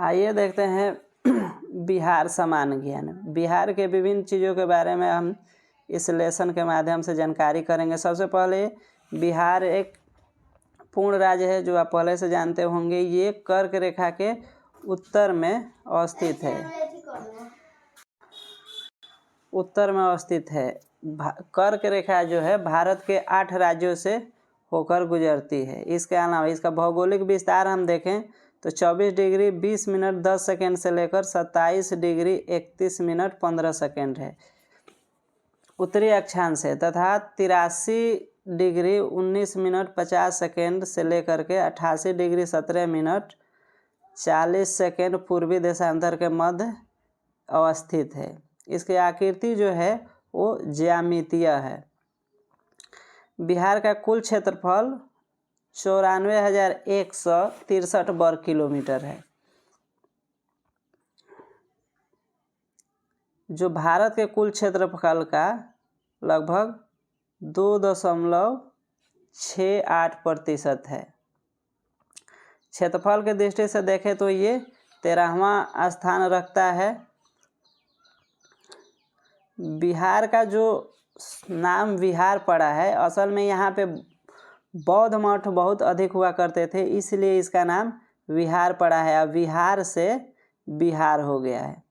आइए देखते हैं बिहार सामान्य ज्ञान। बिहार के विभिन्न चीज़ों के बारे में हम इस लेसन के माध्यम से जानकारी करेंगे। सबसे पहले बिहार एक पूर्ण राज्य है, जो आप पहले से जानते होंगे। ये कर्क रेखा के उत्तर में अवस्थित है। उत्तर में अवस्थित है। कर्क रेखा जो है भारत के 8 राज्यों से होकर गुजरती है। इसके अलावा इसका भौगोलिक विस्तार हम देखें तो 24 डिग्री 20 मिनट 10 सेकेंड से लेकर 27 डिग्री 31 मिनट 15 सेकेंड है उत्तरी अक्षांश है, तथा 83 डिग्री 19 मिनट 50 सेकेंड से लेकर के 88 डिग्री 17 मिनट 40 सेकेंड पूर्वी देशांतर के मध्य अवस्थित है। इसकी आकृति जो है वो ज्यामितीय है। बिहार का कुल क्षेत्रफल 94,163 वर्ग किलोमीटर है, जो भारत के कुल क्षेत्रफल का लगभग 2.68% है। क्षेत्रफल के दृष्टि से देखें तो ये 13वां स्थान रखता है। बिहार का जो नाम विहार पड़ा है, असल में यहाँ पे बौद्ध मठ बहुत अधिक हुआ करते थे, इसलिए इसका नाम विहार पड़ा है। अब विहार से बिहार हो गया है।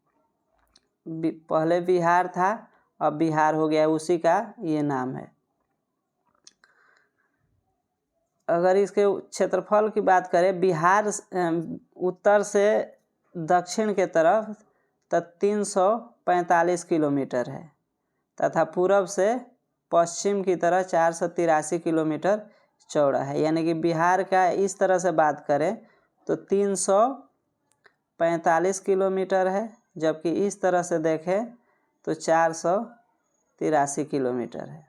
पहले बिहार था, अब बिहार हो गया है, उसी का ये नाम है। अगर इसके क्षेत्रफल की बात करें, बिहार उत्तर से दक्षिण के तरफ 345 किलोमीटर है, तथा पूरब से पश्चिम की तरफ 483 किलोमीटर चौड़ा है। यानी कि बिहार का इस तरह से बात करें तो 345 किलोमीटर है, जबकि इस तरह से देखें तो 483 किलोमीटर है।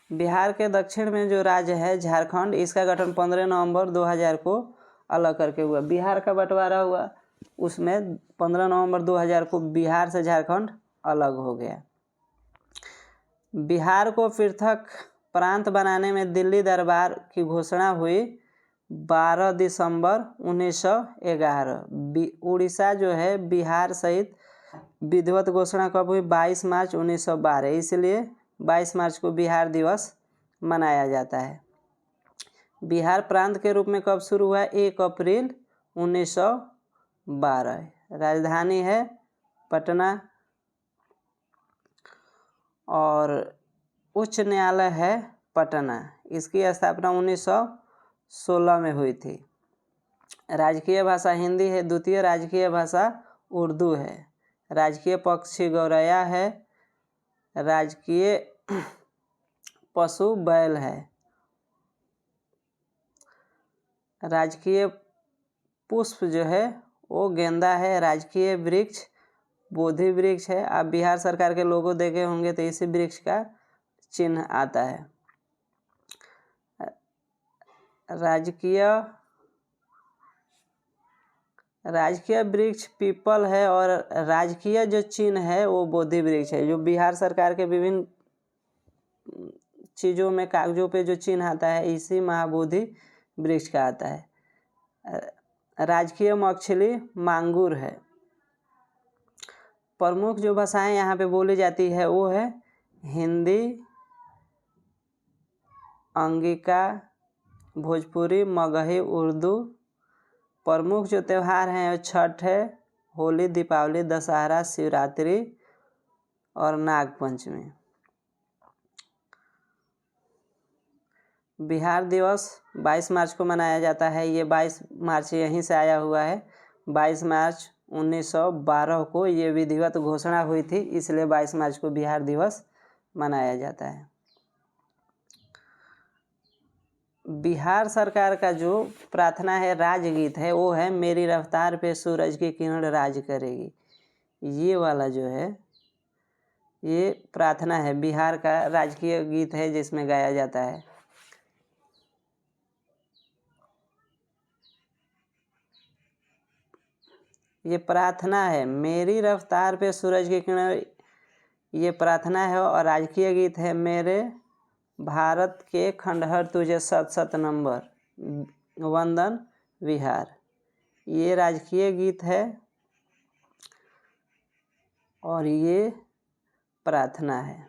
बिहार के दक्षिण में जो राज्य है झारखंड, इसका गठन 15 नवंबर 2000 को अलग करके हुआ। बिहार का बंटवारा हुआ, उसमें 15 नवंबर 2000 को बिहार से झारखंड अलग हो गया। बिहार को पृथक प्रांत बनाने में दिल्ली दरबार की घोषणा हुई 12 दिसंबर 1911। उड़ीसा जो है बिहार सहित विधिवत घोषणा कब हुई? 22 मार्च 1912। इसलिए 22 मार्च को बिहार दिवस मनाया जाता है। बिहार प्रांत के रूप में कब शुरू हुआ? 1 अप्रैल 1912। राजधानी है पटना और उच्च न्यायालय है पटना। इसकी स्थापना 1916 में हुई थी। राजकीय भाषा हिंदी है। द्वितीय राजकीय भाषा उर्दू है। राजकीय पक्षी गौरैया है। राजकीय पशु बैल है। राजकीय पुष्प जो है वो गेंदा है। राजकीय वृक्ष बोधि वृक्ष है। आप बिहार सरकार के लोगो देखे होंगे तो इसी वृक्ष का चिन्ह आता है। राजकीय वृक्ष पीपल है और राजकीय जो चिन्ह है वो बोधि वृक्ष है। जो बिहार सरकार के विभिन्न चीज़ों में कागजों पे जो चिन्ह आता है इसी महाबोधि वृक्ष का आता है। राजकीय मछली मांगुर है। प्रमुख जो भाषाएं यहाँ पे बोली जाती है वो है हिंदी, अंगिका, भोजपुरी, मगही, उर्दू। प्रमुख जो त्यौहार हैं वो छठ है, होली, दीपावली, दशहरा, शिवरात्रि और नागपंचमी। बिहार दिवस 22 मार्च को मनाया जाता है। ये 22 मार्च यहीं से आया हुआ है। 22 मार्च 1912 को ये विधिवत घोषणा हुई थी, इसलिए 22 मार्च को बिहार दिवस मनाया जाता है। बिहार सरकार का जो प्रार्थना है, राजगीत है, वो है मेरी रफ्तार पे सूरज की किरण राज करेगी। ये वाला जो है ये प्रार्थना है, बिहार का राजकीय गीत है जिसमें गाया जाता है। ये प्रार्थना है, मेरी रफ्तार पे सूरज की किरण, ये प्रार्थना है। और राजकीय गीत है मेरे भारत के खंडहर तुझे सत सत नंबर, वंदन विहार। ये राजकीय गीत है और ये प्रार्थना है।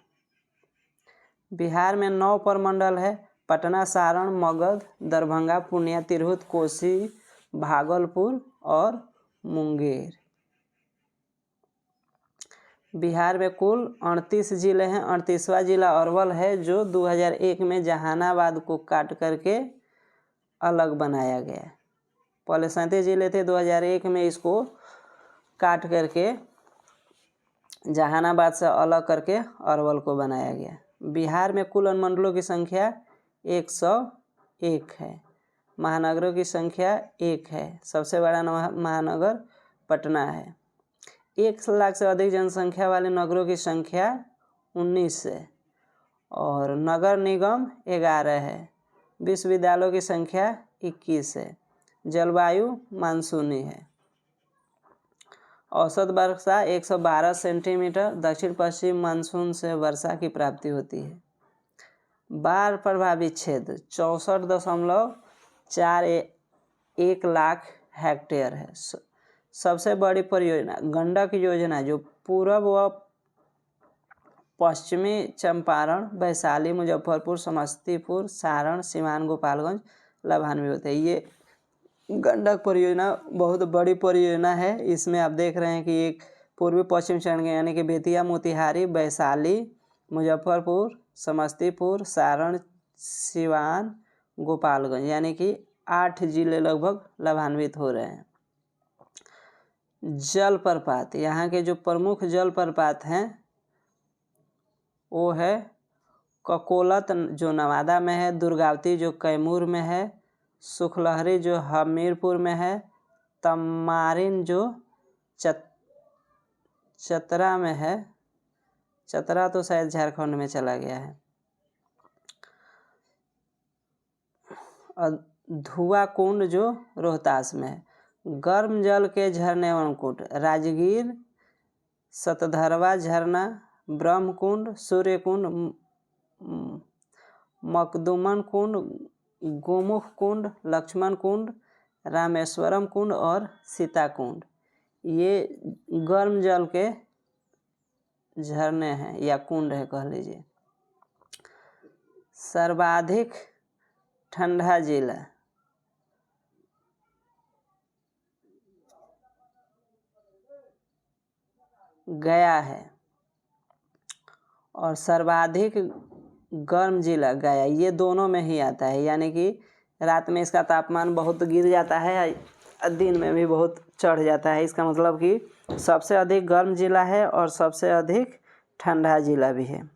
बिहार में 9 प्रमंडल है। पटना, सारण, मगध, दरभंगा, पूर्णिया, तिरहुत, कोसी, भागलपुर और मुंगेर। बिहार में कुल 38 जिले हैं। 38वां जिला अरवल है, जो 2001 में जहानाबाद को काट करके अलग बनाया गया। पहले 37 जिले थे, 2001 में इसको काट करके जहानाबाद से अलग करके अरवल को बनाया गया। बिहार में कुल अनुमंडलों की संख्या 101 है। महानगरों की संख्या 1 है। सबसे बड़ा महानगर पटना है। 1 लाख से अधिक जनसंख्या वाले नगरों की संख्या 19 है और नगर निगम 11 है। विश्वविद्यालयों की संख्या 21 है। जलवायु मानसूनी है। औसत वर्षा 112 सेंटीमीटर। दक्षिण पश्चिम मानसून से वर्षा की प्राप्ति होती है। बाढ़ प्रभावित क्षेत्र 64.41 लाख हेक्टेयर है। सबसे बड़ी परियोजना गंडक योजना, जो पूर्व व पश्चिमी चंपारण, वैशाली, मुजफ्फरपुर, समस्तीपुर, सारण, सीवान, गोपालगंज लाभान्वित होते हैं। ये गंडक परियोजना बहुत बड़ी परियोजना है। इसमें आप देख रहे हैं कि एक पूर्वी पश्चिम चरण के यानी कि बेतिया, मोतिहारी, वैशाली, मुजफ्फरपुर, समस्तीपुर, सारण, सीवान, गोपालगंज यानी कि 8 जिले लगभग लाभान्वित हो रहे हैं। जलप्रपात, यहाँ के जो प्रमुख जलप्रपात हैं वो है ककोलत जो नवादा में है, दुर्गावती जो कैमूर में है, सुखलहरी जो हमीरपुर में है, तमारिन जो चतरा में है। चतरा तो शायद झारखंड में चला गया है। धुआं कुंड जो रोहतास में है। गर्म जल के झरने एवं कुंड राजगीर, सतधरवा झरना, ब्रह्म कुंड, सूर्य कुंड, मकदुमन कुंड, गोमुख कुंड, लक्ष्मण कुंड, रामेश्वरम कुंड और सीता कुंड, ये गर्म जल के झरने हैं या कुंड है कह लीजिए। सर्वाधिक ठंडा जिला गया है और सर्वाधिक गर्म जिला गया, ये दोनों में ही आता है। यानी कि रात में इसका तापमान बहुत गिर जाता है, दिन में भी बहुत चढ़ जाता है। इसका मतलब कि सबसे अधिक गर्म जिला है और सबसे अधिक ठंडा जिला भी है।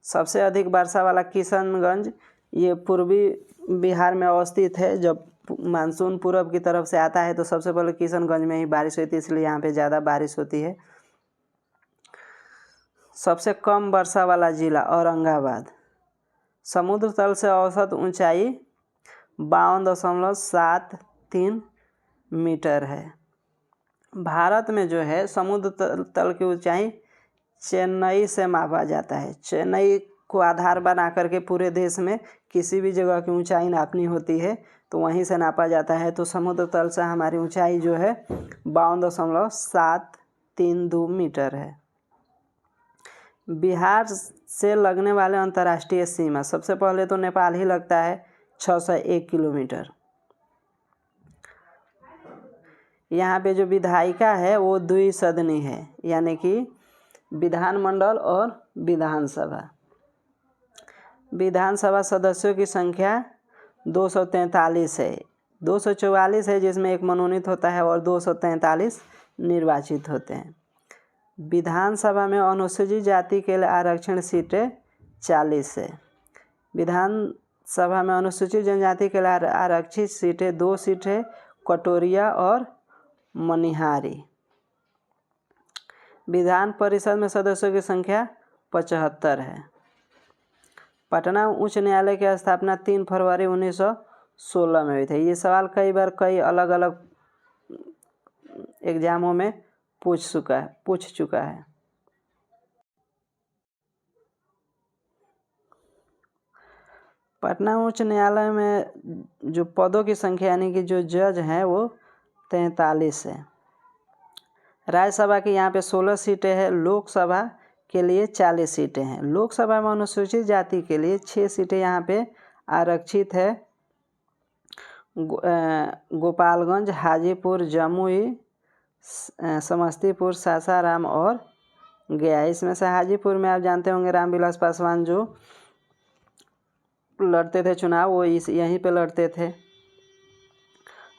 सबसे अधिक वर्षा वाला किशनगंज, ये पूर्वी बिहार में अवस्थित है। जब मानसून पूर्व की तरफ से आता है तो सबसे पहले किशनगंज में ही बारिश होती है, इसलिए यहाँ पे ज़्यादा बारिश होती है। सबसे कम वर्षा वाला जिला औरंगाबाद। समुद्र तल से औसत ऊंचाई 52.73 मीटर है। भारत में जो है समुद्र तल की ऊंचाई चेन्नई से मापा जाता है। चेन्नई को आधार बना करके पूरे देश में किसी भी जगह की ऊंचाई नापनी होती है तो वहीं से नापा जाता है। तो समुद्र तल से हमारी ऊंचाई जो है 52.732 मीटर है। बिहार से लगने वाले अंतर्राष्ट्रीय सीमा, सबसे पहले तो नेपाल ही लगता है 601 किलोमीटर। यहाँ पे जो विधायिका है वो द्विसदनी है, यानी कि विधानमंडल और विधानसभा। विधानसभा सदस्यों की संख्या 243 है। 244 है जिसमें एक मनोनीत होता है और 243 निर्वाचित होते हैं। विधानसभा में अनुसूचित जाति के लिए आरक्षण सीटें 40 है। विधानसभा में अनुसूचित जनजाति के लिए आरक्षित सीटें 2 सीटें कटोरिया और मनिहारी। विधान परिषद में सदस्यों की संख्या 75 है। पटना उच्च न्यायालय की स्थापना 3 फरवरी 1916 में हुई थी। ये सवाल कई बार कई अलग अलग एग्जामों में पूछ चुका है। पटना उच्च न्यायालय में जो पदों की संख्या यानी कि जो जज हैं वो 43 है। राज्यसभा की यहाँ पे 16 सीटें हैं। लोकसभा के लिए 40 सीटें हैं। लोकसभा में अनुसूचित जाति के लिए 6 सीटें यहाँ पे आरक्षित है। गोपालगंज, हाजीपुर, जमुई, समस्तीपुर, सासाराम और गया। इसमें से हाजीपुर में आप जानते होंगे रामविलास पासवान जो लड़ते थे चुनाव, वो यहीं पे लड़ते थे।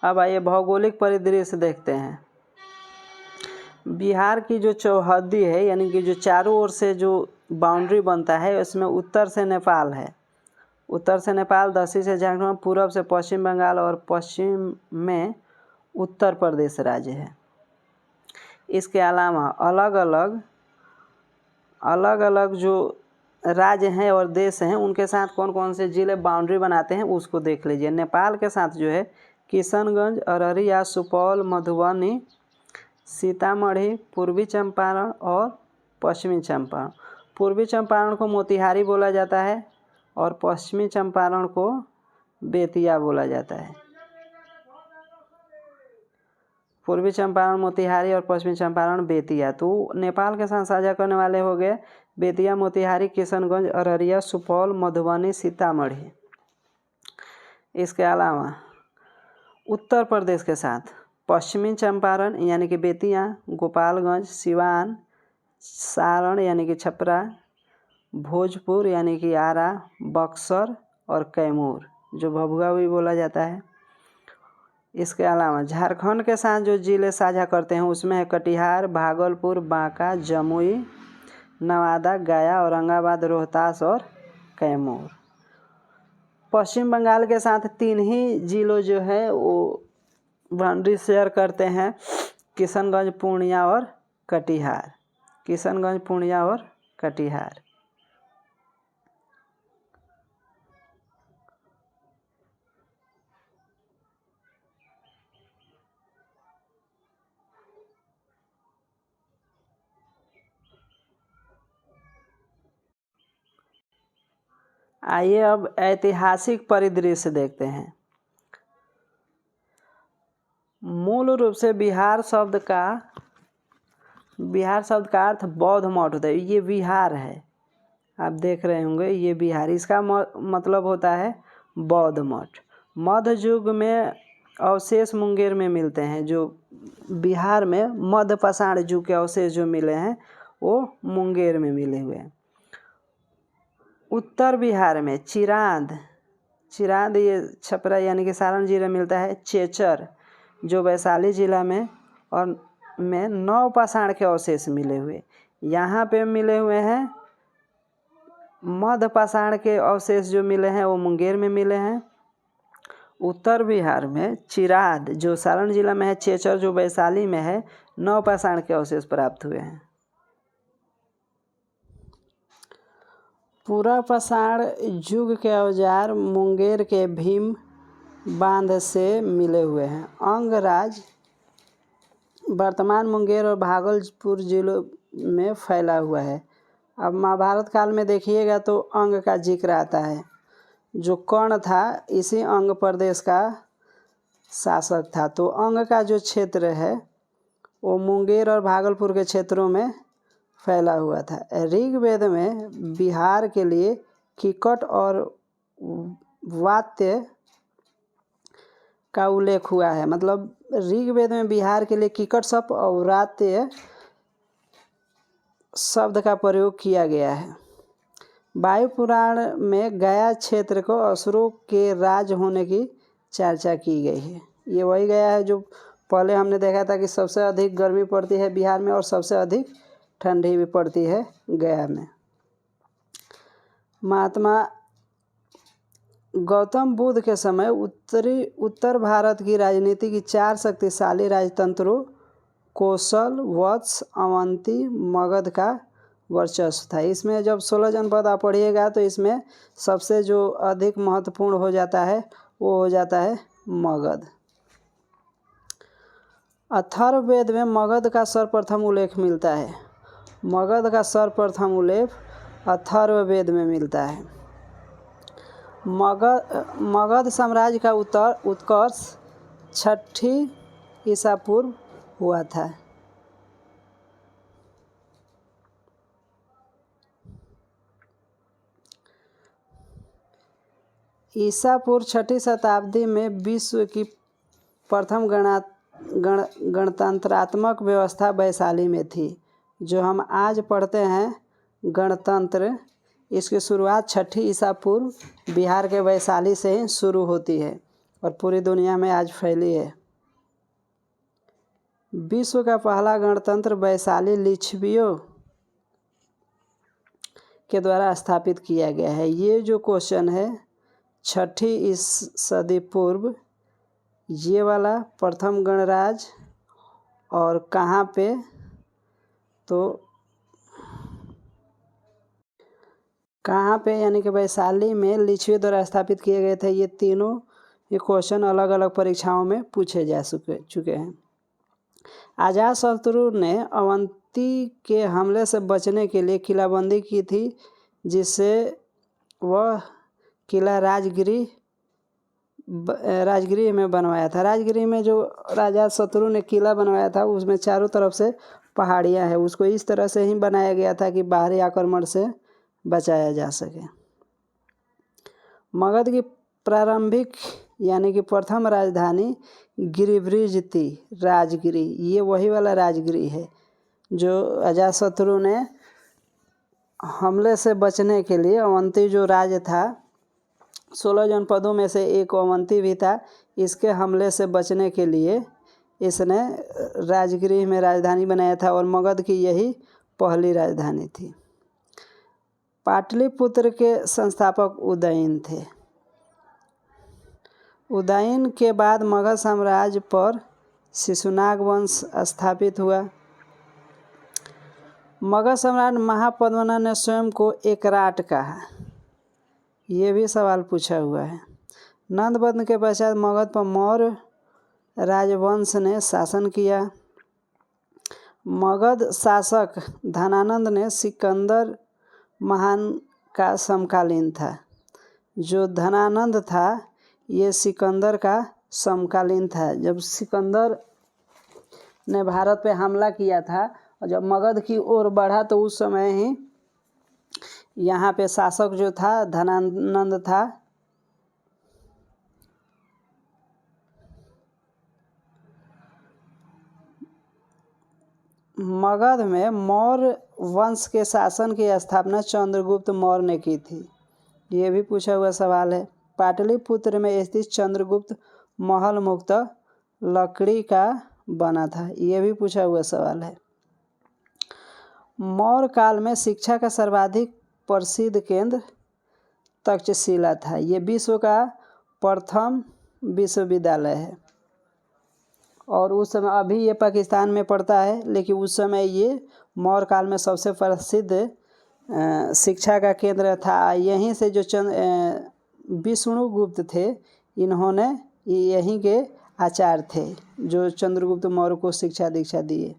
अब आइए भौगोलिक परिदृश्य देखते हैं। बिहार की जो चौहद्दी है यानी कि जो चारों ओर से जो बाउंड्री बनता है उसमें उत्तर से नेपाल है। उत्तर से नेपाल, दक्षिण से झारखंड, पूर्व से पश्चिम बंगाल और पश्चिम में उत्तर प्रदेश राज्य है। इसके अलावा अलग अलग जो राज्य हैं और देश हैं उनके साथ कौन कौन से जिले बाउंड्री बनाते हैं उसको देख लीजिए। नेपाल के साथ जो है किशनगंज, अररिया, सुपौल, मधुबनी, सीतामढ़ी, पूर्वी चंपारण और पश्चिमी चंपारण। पूर्वी चंपारण को मोतिहारी बोला जाता है और पश्चिमी चंपारण को बेतिया बोला जाता है। पूर्वी चंपारण मोतिहारी और पश्चिमी चंपारण बेतिया। तो नेपाल के साथ साझा करने वाले हो गए बेतिया, मोतिहारी, किशनगंज, अररिया, सुपौल, मधुबनी, सीतामढ़ी। इसके अलावा उत्तर प्रदेश के साथ पश्चिमी चंपारण यानी कि बेतिया, गोपालगंज, सिवान, सारण यानी कि छपरा, भोजपुर यानी कि आरा, बक्सर और कैमूर जो भभुआ भी बोला जाता है। इसके अलावा झारखंड के साथ जो जिले साझा करते हैं उसमें है कटिहार, भागलपुर, बांका, जमुई, नवादा, गया, औरंगाबाद, रोहतास और कैमूर। पश्चिम बंगाल के साथ 3 ही जिलों जो है वो बाउंड्री शेयर करते हैं, किशनगंज, पूर्णिया और कटिहार। किशनगंज, पूर्णिया और कटिहार। आइए अब ऐतिहासिक परिदृश्य देखते हैं। मूल रूप से बिहार शब्द का अर्थ बौद्ध मठ होता है। ये विहार है, आप देख रहे होंगे ये बिहार, इसका मतलब होता है बौद्ध मठ। मध्य युग में अवशेष मुंगेर में मिलते हैं। जो बिहार में मध्य पाषाण युग के अवशेष जो मिले हैं वो मुंगेर में मिले हुए हैं। उत्तर बिहार में चिरांद ये छपरा यानी कि सारण जिले में मिलता है। चेचर जो वैशाली जिला में और में नव पाषाण के अवशेष मिले हुए। यहाँ पे मिले हुए हैं मध्य पाषाण के अवशेष जो मिले हैं वो मुंगेर में मिले हैं। उत्तर बिहार में चिराद जो सारण जिला में है, चेचर जो वैशाली में है, नव पाषाण के अवशेष प्राप्त हुए हैं। पूरा पाषाण युग के औजार मुंगेर के भीम बांध से मिले हुए हैं। अंगराज वर्तमान मुंगेर और भागलपुर जिलों में फैला हुआ है। अब महाभारत काल में देखिएगा तो अंग का जिक्र आता है। जो कर्ण था इसी अंग प्रदेश का शासक था। तो अंग का जो क्षेत्र है वो मुंगेर और भागलपुर के क्षेत्रों में फैला हुआ था। ऋग्वेद में बिहार के लिए किकट और वात्य का उल्लेख हुआ है। मतलब ऋग्वेद में बिहार के लिए किकट शब्द और वात्य शब्द का प्रयोग किया गया है। वायु पुराण में गया क्षेत्र को असुरों के राज होने की चर्चा की गई है। ये वही गया है जो पहले हमने देखा था कि सबसे अधिक गर्मी पड़ती है बिहार में और सबसे अधिक ठंडी भी पड़ती है गया में। महात्मा गौतम बुद्ध के समय उत्तर भारत की राजनीति की 4 शक्तिशाली राजतंत्रों कौशल, वत्स, अवंती, मगध का वर्चस्व था। इसमें जब 16 जनपद आप पढ़िएगा तो इसमें सबसे जो अधिक महत्वपूर्ण हो जाता है वो हो जाता है मगध। अथर्ववेद में मगध का सर्वप्रथम उल्लेख मिलता है। मगध का सर्वप्रथम उल्लेख अथर्ववेद में मिलता है। मगध साम्राज्य का उत्कर्ष 6ठी ईसा पूर्व हुआ था। ईसा पूर्व 6ठी शताब्दी में विश्व की प्रथम गणतंत्रात्मक व्यवस्था वैशाली में थी। जो हम आज पढ़ते हैं गणतंत्र, इसकी शुरुआत 6ठी ईसा पूर्व बिहार के वैशाली से ही शुरू होती है और पूरी दुनिया में आज फैली है। विश्व का पहला गणतंत्र वैशाली लिच्छवियों के द्वारा स्थापित किया गया है। ये जो क्वेश्चन है 6ठी सदी पूर्व, ये वाला प्रथम गणराज्य और कहाँ पे, तो कहाँ पे यानी कि वैशाली में लिच्छवियों द्वारा स्थापित किए गए थे। ये तीनों ये क्वेश्चन अलग अलग परीक्षाओं में पूछे जा चुके हैं। अजातशत्रु ने अवंती के हमले से बचने के लिए किलाबंदी की थी, जिससे वह किला राजगिरी में बनवाया था। राजगिरी में जो राजा शत्रु ने किला बनवाया था उसमें चारों तरफ से पहाड़ियाँ हैं। उसको इस तरह से ही बनाया गया था कि बाहरी आक्रमण से बचाया जा सके। मगध की प्रारंभिक यानी कि प्रथम राजधानी गिरिब्रिज थी, राजगिरी। ये वही वाला राजगिरी है जो अजातशत्रु ने हमले से बचने के लिए, अवंती जो राज्य था 16 जनपदों में से एक अवंती भी था, इसके हमले से बचने के लिए इसने राजगिरी में राजधानी बनाया था और मगध की यही पहली राजधानी थी। पाटलिपुत्र के संस्थापक उदयन थे। उदयन के बाद मगध साम्राज्य पर शिशुनाग वंश स्थापित हुआ। मगध सम्राट महापद्मनाभ ने स्वयं को एकराट कहा। ये भी सवाल पूछा हुआ है। नंदबंध के पश्चात मगध पर मौर्य राजवंश ने शासन किया। मगध शासक धनानंद ने सिकंदर महान का समकालीन था। जो धनानंद था ये सिकंदर का समकालीन था। जब सिकंदर ने भारत पे हमला किया था और जब मगध की ओर बढ़ा तो उस समय ही यहाँ पे शासक जो था धनानंद था। मगध में मौर्य वंश के शासन की स्थापना चंद्रगुप्त मौर्य ने की थी। ये भी पूछा हुआ सवाल है। पाटलिपुत्र में स्थित चंद्रगुप्त महल मुक्त लकड़ी का बना था। ये भी पूछा हुआ सवाल है। मौर्य काल में शिक्षा का सर्वाधिक प्रसिद्ध केंद्र तक्षशिला था। ये विश्व का प्रथम विश्वविद्यालय है और उस समय, अभी ये पाकिस्तान में पड़ता है, लेकिन उस समय ये मौर्य काल में सबसे प्रसिद्ध शिक्षा का केंद्र था। यहीं से जो विष्णुगुप्त थे, इन्होंने यहीं के आचार्य थे जो चंद्रगुप्त मौर्य को शिक्षा दीक्षा दिए।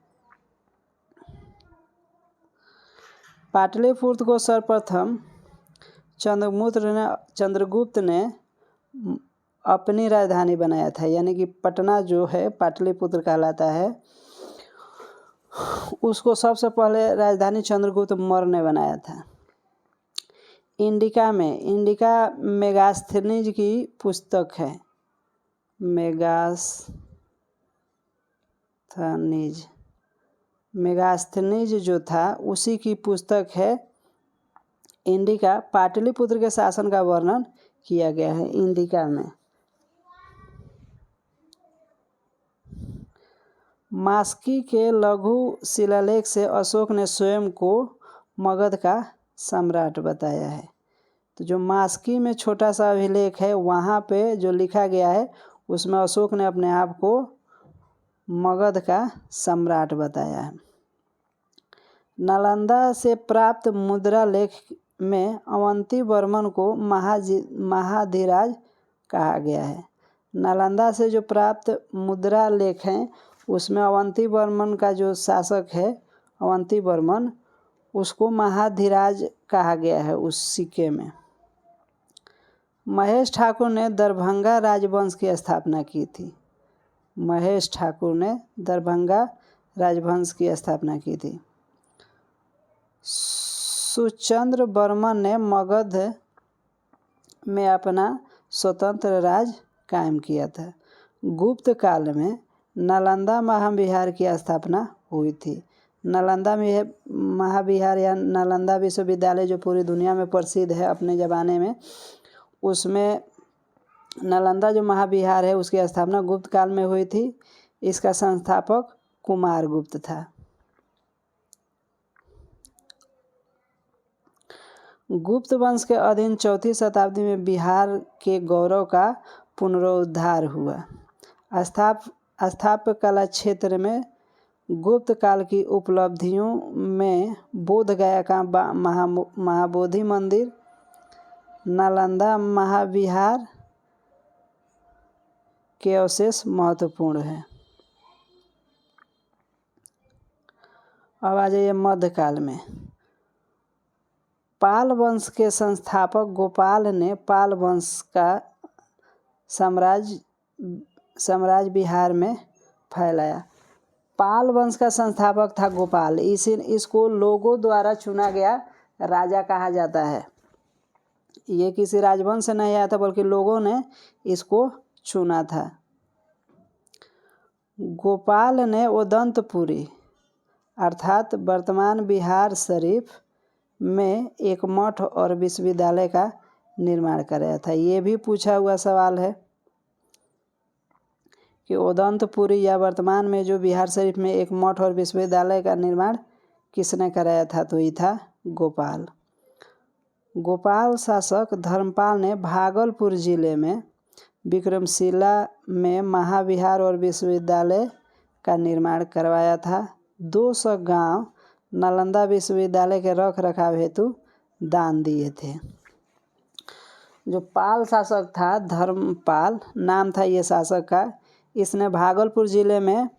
पाटलिपुत्र को सर्वप्रथम चंद्रगुप्त ने अपनी राजधानी बनाया था, यानी कि पटना जो है पाटलिपुत्र कहलाता है, उसको सबसे पहले राजधानी चंद्रगुप्त मौर्य ने बनाया था। इंडिका मेगास्थनीज की पुस्तक है। मेगास्थनीज जो था उसी की पुस्तक है इंडिका। पाटलिपुत्र के शासन का वर्णन किया गया है इंडिका में। मास्की के लघु शिलालेख से अशोक ने स्वयं को मगध का सम्राट बताया है। तो जो मास्की में छोटा सा अभिलेख है वहाँ पे जो लिखा गया है उसमें अशोक ने अपने आप को मगध का सम्राट बताया है। नालंदा से प्राप्त मुद्रा लेख में अवंती वर्मन को महाधिराज कहा गया है। नालंदा से जो प्राप्त मुद्रा लेख हैं उसमें अवंती वर्मन का जो शासक है अवंती वर्मन, उसको महाधिराज कहा गया है उस सिक्के में। महेश ठाकुर ने दरभंगा राजवंश की स्थापना की थी। महेश ठाकुर ने दरभंगा राजवंश की स्थापना की थी। सुचंद्र बर्मन ने मगध में अपना स्वतंत्र राज कायम किया था। गुप्त काल में नालंदा महाविहार की स्थापना हुई थी। नालंदा महाविहार या नालंदा विश्वविद्यालय जो पूरी दुनिया में प्रसिद्ध है अपने ज़माने में, उसमें नालंदा जो महाविहार है उसकी स्थापना गुप्त काल में हुई थी। इसका संस्थापक कुमारगुप्त था। गुप्त वंश के अधीन 4वीं शताब्दी में बिहार के गौरव का पुनरुद्धार हुआ। स्थापत्य कला क्षेत्र में गुप्त काल की उपलब्धियों में बोध गया का महाबोधि मंदिर, नालंदा महाविहार के अवशेष महत्वपूर्ण है। अब आ जाइए मध्यकाल में। पाल वंश के संस्थापक गोपाल ने पाल वंश का साम्राज्य बिहार में फैलाया। पाल वंश का संस्थापक था गोपाल। इसको लोगों द्वारा चुना गया राजा कहा जाता है। ये किसी राजवंश से नहीं आया था बल्कि लोगों ने इसको चुना था। गोपाल ने उदंतपुरी अर्थात वर्तमान बिहार शरीफ में एक मठ और विश्वविद्यालय का निर्माण कराया था। ये भी पूछा हुआ सवाल है कि उदंतपुरी या वर्तमान में जो बिहार शरीफ में एक मठ और विश्वविद्यालय का निर्माण किसने कराया था, तो ये था गोपाल। गोपाल शासक धर्मपाल ने भागलपुर जिले में विक्रमशिला में महाविहार और विश्वविद्यालय का निर्माण करवाया था। 200 गांव नालंदा विश्वविद्यालय के रख रखाव हेतु दान दिए थे। जो पाल शासक था, धर्मपाल नाम था ये शासक का, इसने भागलपुर जिले में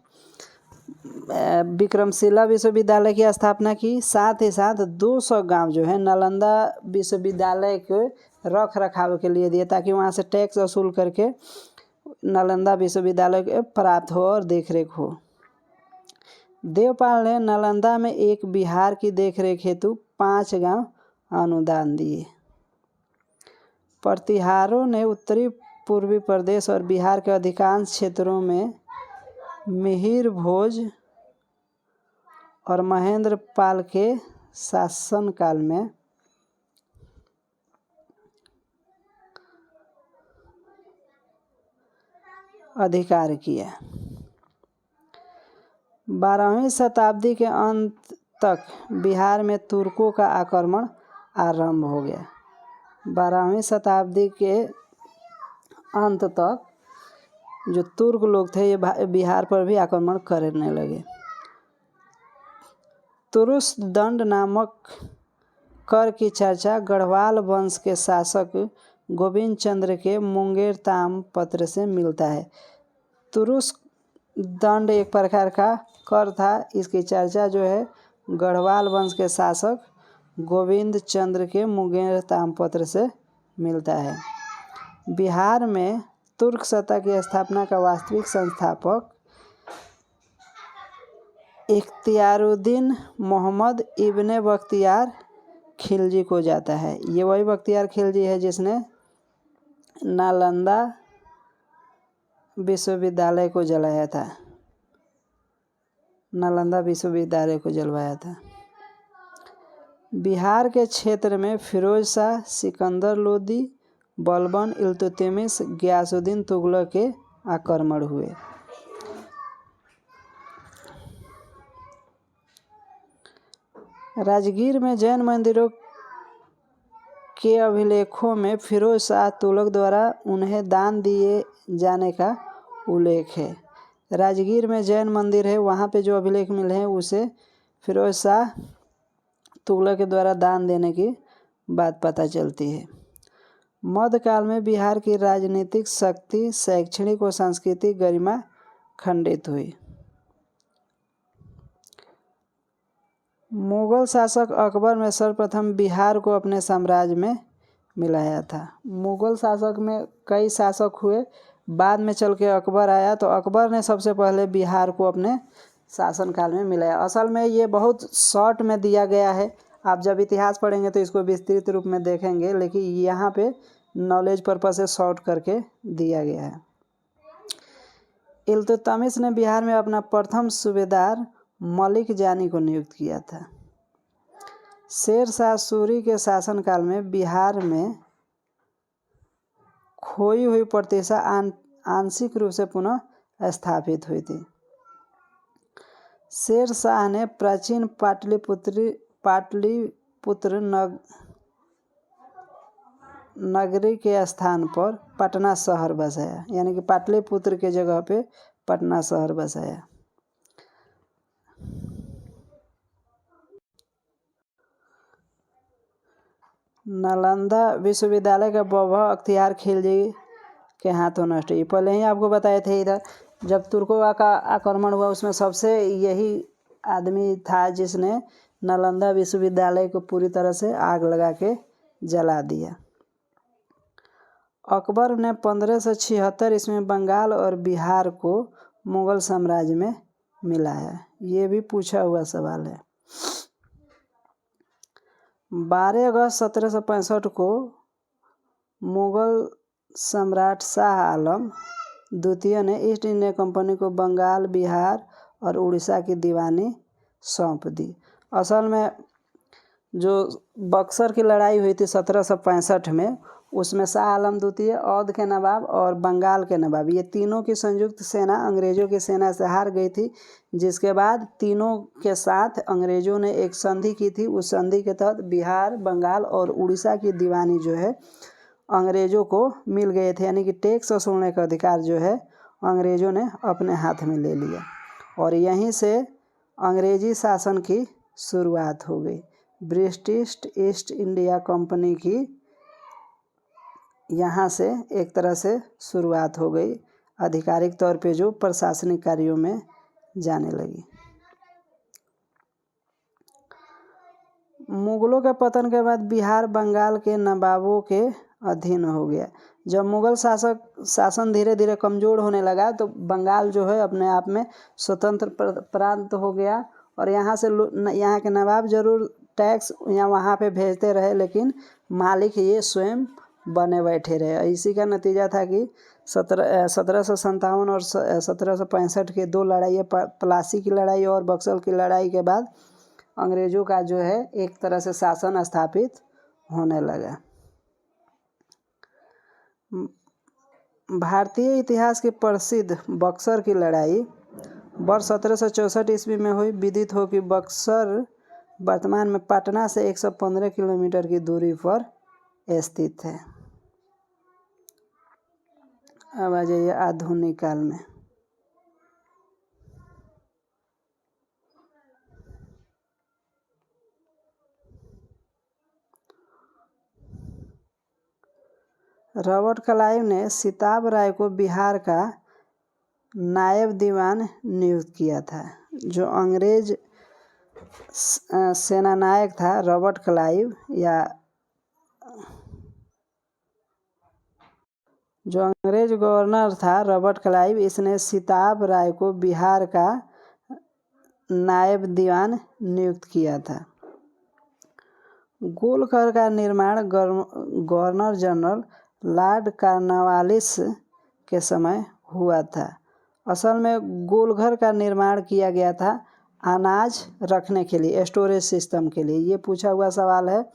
विक्रमशिला विश्वविद्यालय की स्थापना की। साथ ही साथ 200 गांव जो है नालंदा विश्वविद्यालय के रख रखाव के लिए दिए, ताकि वहाँ से टैक्स वसूल करके नालंदा विश्वविद्यालय के प्राप्त हो और देखरेख हो। देवपाल ने नालंदा में एक विहार की देखरेख हेतु 5 गांव अनुदान दिए। प्रतिहारों ने उत्तरी पूर्वी प्रदेश और बिहार के अधिकांश क्षेत्रों में मिहिर भोज और महेंद्र पाल के शासनकाल में अधिकार किया। 12वीं शताब्दी के अंत तक बिहार में तुर्कों का आक्रमण आरंभ हो गया। 12वीं शताब्दी के अंत तक जो तुर्क लोग थे ये बिहार पर भी आक्रमण करने लगे। तुरुस दंड नामक कर की चर्चा गढ़वाल वंश के शासक गोविंद चंद्र के मुंगेर ताम्रपत्र से मिलता है। तुरुस दंड एक प्रकार का कर था। इसकी चर्चा जो है गढ़वाल वंश के शासक गोविंद चंद्र के मुंगेर ताम्रपत्र से मिलता है। बिहार में तुर्क सत्ता की स्थापना का वास्तविक संस्थापक इख्तियारुद्दीन मोहम्मद इब्ने बख्तियार खिलजी को जाता है। ये वही बख्तियार खिलजी है जिसने नालंदा विश्वविद्यालय को जलाया था। नालंदा विश्वविद्यालय को जलवाया था। बिहार के क्षेत्र में फिरोज शाह, सिकंदर लोदी, बलबन, इल्तुतमिश, गयासुद्दीन तुगलक के आक्रमण हुए। राजगीर में जैन मंदिरों के अभिलेखों में फिरोज शाह तुगलक द्वारा उन्हें दान दिए जाने का उल्लेख है। राजगीर में जैन मंदिर है, वहाँ पे जो अभिलेख मिले हैं उसे फिरोज शाह तुगलक के द्वारा दान देने की बात पता चलती है। मध्यकाल में बिहार की राजनीतिक शक्ति, शैक्षणिक और सांस्कृतिक गरिमा खंडित हुई। मुगल शासक अकबर ने सर्वप्रथम बिहार को अपने साम्राज्य में मिलाया था। मुग़ल शासक में कई शासक हुए, बाद में चल के अकबर आया तो अकबर ने सबसे पहले बिहार को अपने शासनकाल में मिलाया। असल में ये बहुत शॉर्ट में दिया गया है, आप जब इतिहास पढ़ेंगे तो इसको विस्तृत रूप में देखेंगे, लेकिन यहाँ पे नॉलेज पर्पस से शॉर्ट करके दिया गया है। इल्तुतमिश ने बिहार में अपना प्रथम सूबेदार मलिक जानी को नियुक्त किया था। शेर शाह सूरी के शासनकाल में बिहार में खोई हुई प्रतिष्ठा आंशिक रूप से पुनः स्थापित हुई थी। शेर शाह ने प्राचीन पाटलिपुत्र नगरी के स्थान पर पटना शहर बसाया, यानी कि पाटलिपुत्र के जगह पे पटना शहर बसाया। नालंदा विश्वविद्यालय का वैभव अख्तियार खिलजी के हाथों नष्ट हुई। पहले ही आपको बताए थे, इधर जब तुर्कों का आक्रमण हुआ उसमें सबसे यही आदमी था जिसने नालंदा विश्वविद्यालय को पूरी तरह से आग लगा के जला दिया। अकबर ने 1576 ईस्वी में बंगाल और बिहार को मुग़ल साम्राज्य में मिलाया। ये भी पूछा हुआ सवाल है। 12 अगस्त 1765 को मुग़ल सम्राट शाह आलम द्वितीय ने ईस्ट इंडिया कंपनी को बंगाल, बिहार और उड़ीसा की दीवानी सौंप दी। असल में जो बक्सर की लड़ाई हुई थी 1765 में, उसमें शाह आलम द्वितीय, अवध के नवाब और बंगाल के नवाब, ये तीनों की संयुक्त सेना अंग्रेज़ों की सेना से हार गई थी, जिसके बाद तीनों के साथ अंग्रेज़ों ने एक संधि की थी। उस संधि के तहत बिहार, बंगाल और उड़ीसा की दीवानी जो है अंग्रेज़ों को मिल गए थे, यानी कि टैक्स वसूलने का अधिकार जो है अंग्रेज़ों ने अपने हाथ में ले लिया और यहीं से अंग्रेज़ी शासन की शुरुआत हो गई। ब्रिटिश ईस्ट इंडिया कंपनी की यहाँ से एक तरह से शुरुआत हो गई, आधिकारिक तौर पे जो प्रशासनिक कार्यों में जाने लगी। मुग़लों के पतन के बाद बिहार बंगाल के नवाबों के अधीन हो गया। जब मुग़ल शासन धीरे धीरे कमज़ोर होने लगा तो बंगाल जो है अपने आप में स्वतंत्र प्रांत हो गया और यहाँ के नवाब जरूर टैक्स या वहाँ पे भेजते रहे, लेकिन मालिक ये स्वयं बने बैठे रहे। इसी का नतीजा था कि 1757 और 1765 के दो लड़ाइयाँ, प्लासी की लड़ाई और बक्सर की लड़ाई के बाद अंग्रेज़ों का जो है एक तरह से शासन स्थापित होने लगा। भारतीय इतिहास की प्रसिद्ध बक्सर की लड़ाई वर्ष 1764 ईस्वी में हुई। विदित हो कि बक्सर वर्तमान में पटना से 115 किलोमीटर की दूरी पर स्थित है। अब आ जाइए आधुनिक काल में। रॉबर्ट क्लाइव ने सिताब राय को बिहार का नायब दीवान नियुक्त किया था। जो अंग्रेज सेनानायक था रॉबर्ट क्लाइव, या जो अंग्रेज गवर्नर था रॉबर्ट क्लाइव, इसने सिताब राय को बिहार का नायब दीवान नियुक्त किया था। गोलघर का निर्माण गवर्नर जनरल लॉर्ड कॉर्नवालिस के समय हुआ था। असल में गोलघर का निर्माण किया गया था अनाज रखने के लिए, स्टोरेज सिस्टम के लिए। ये पूछा हुआ सवाल है।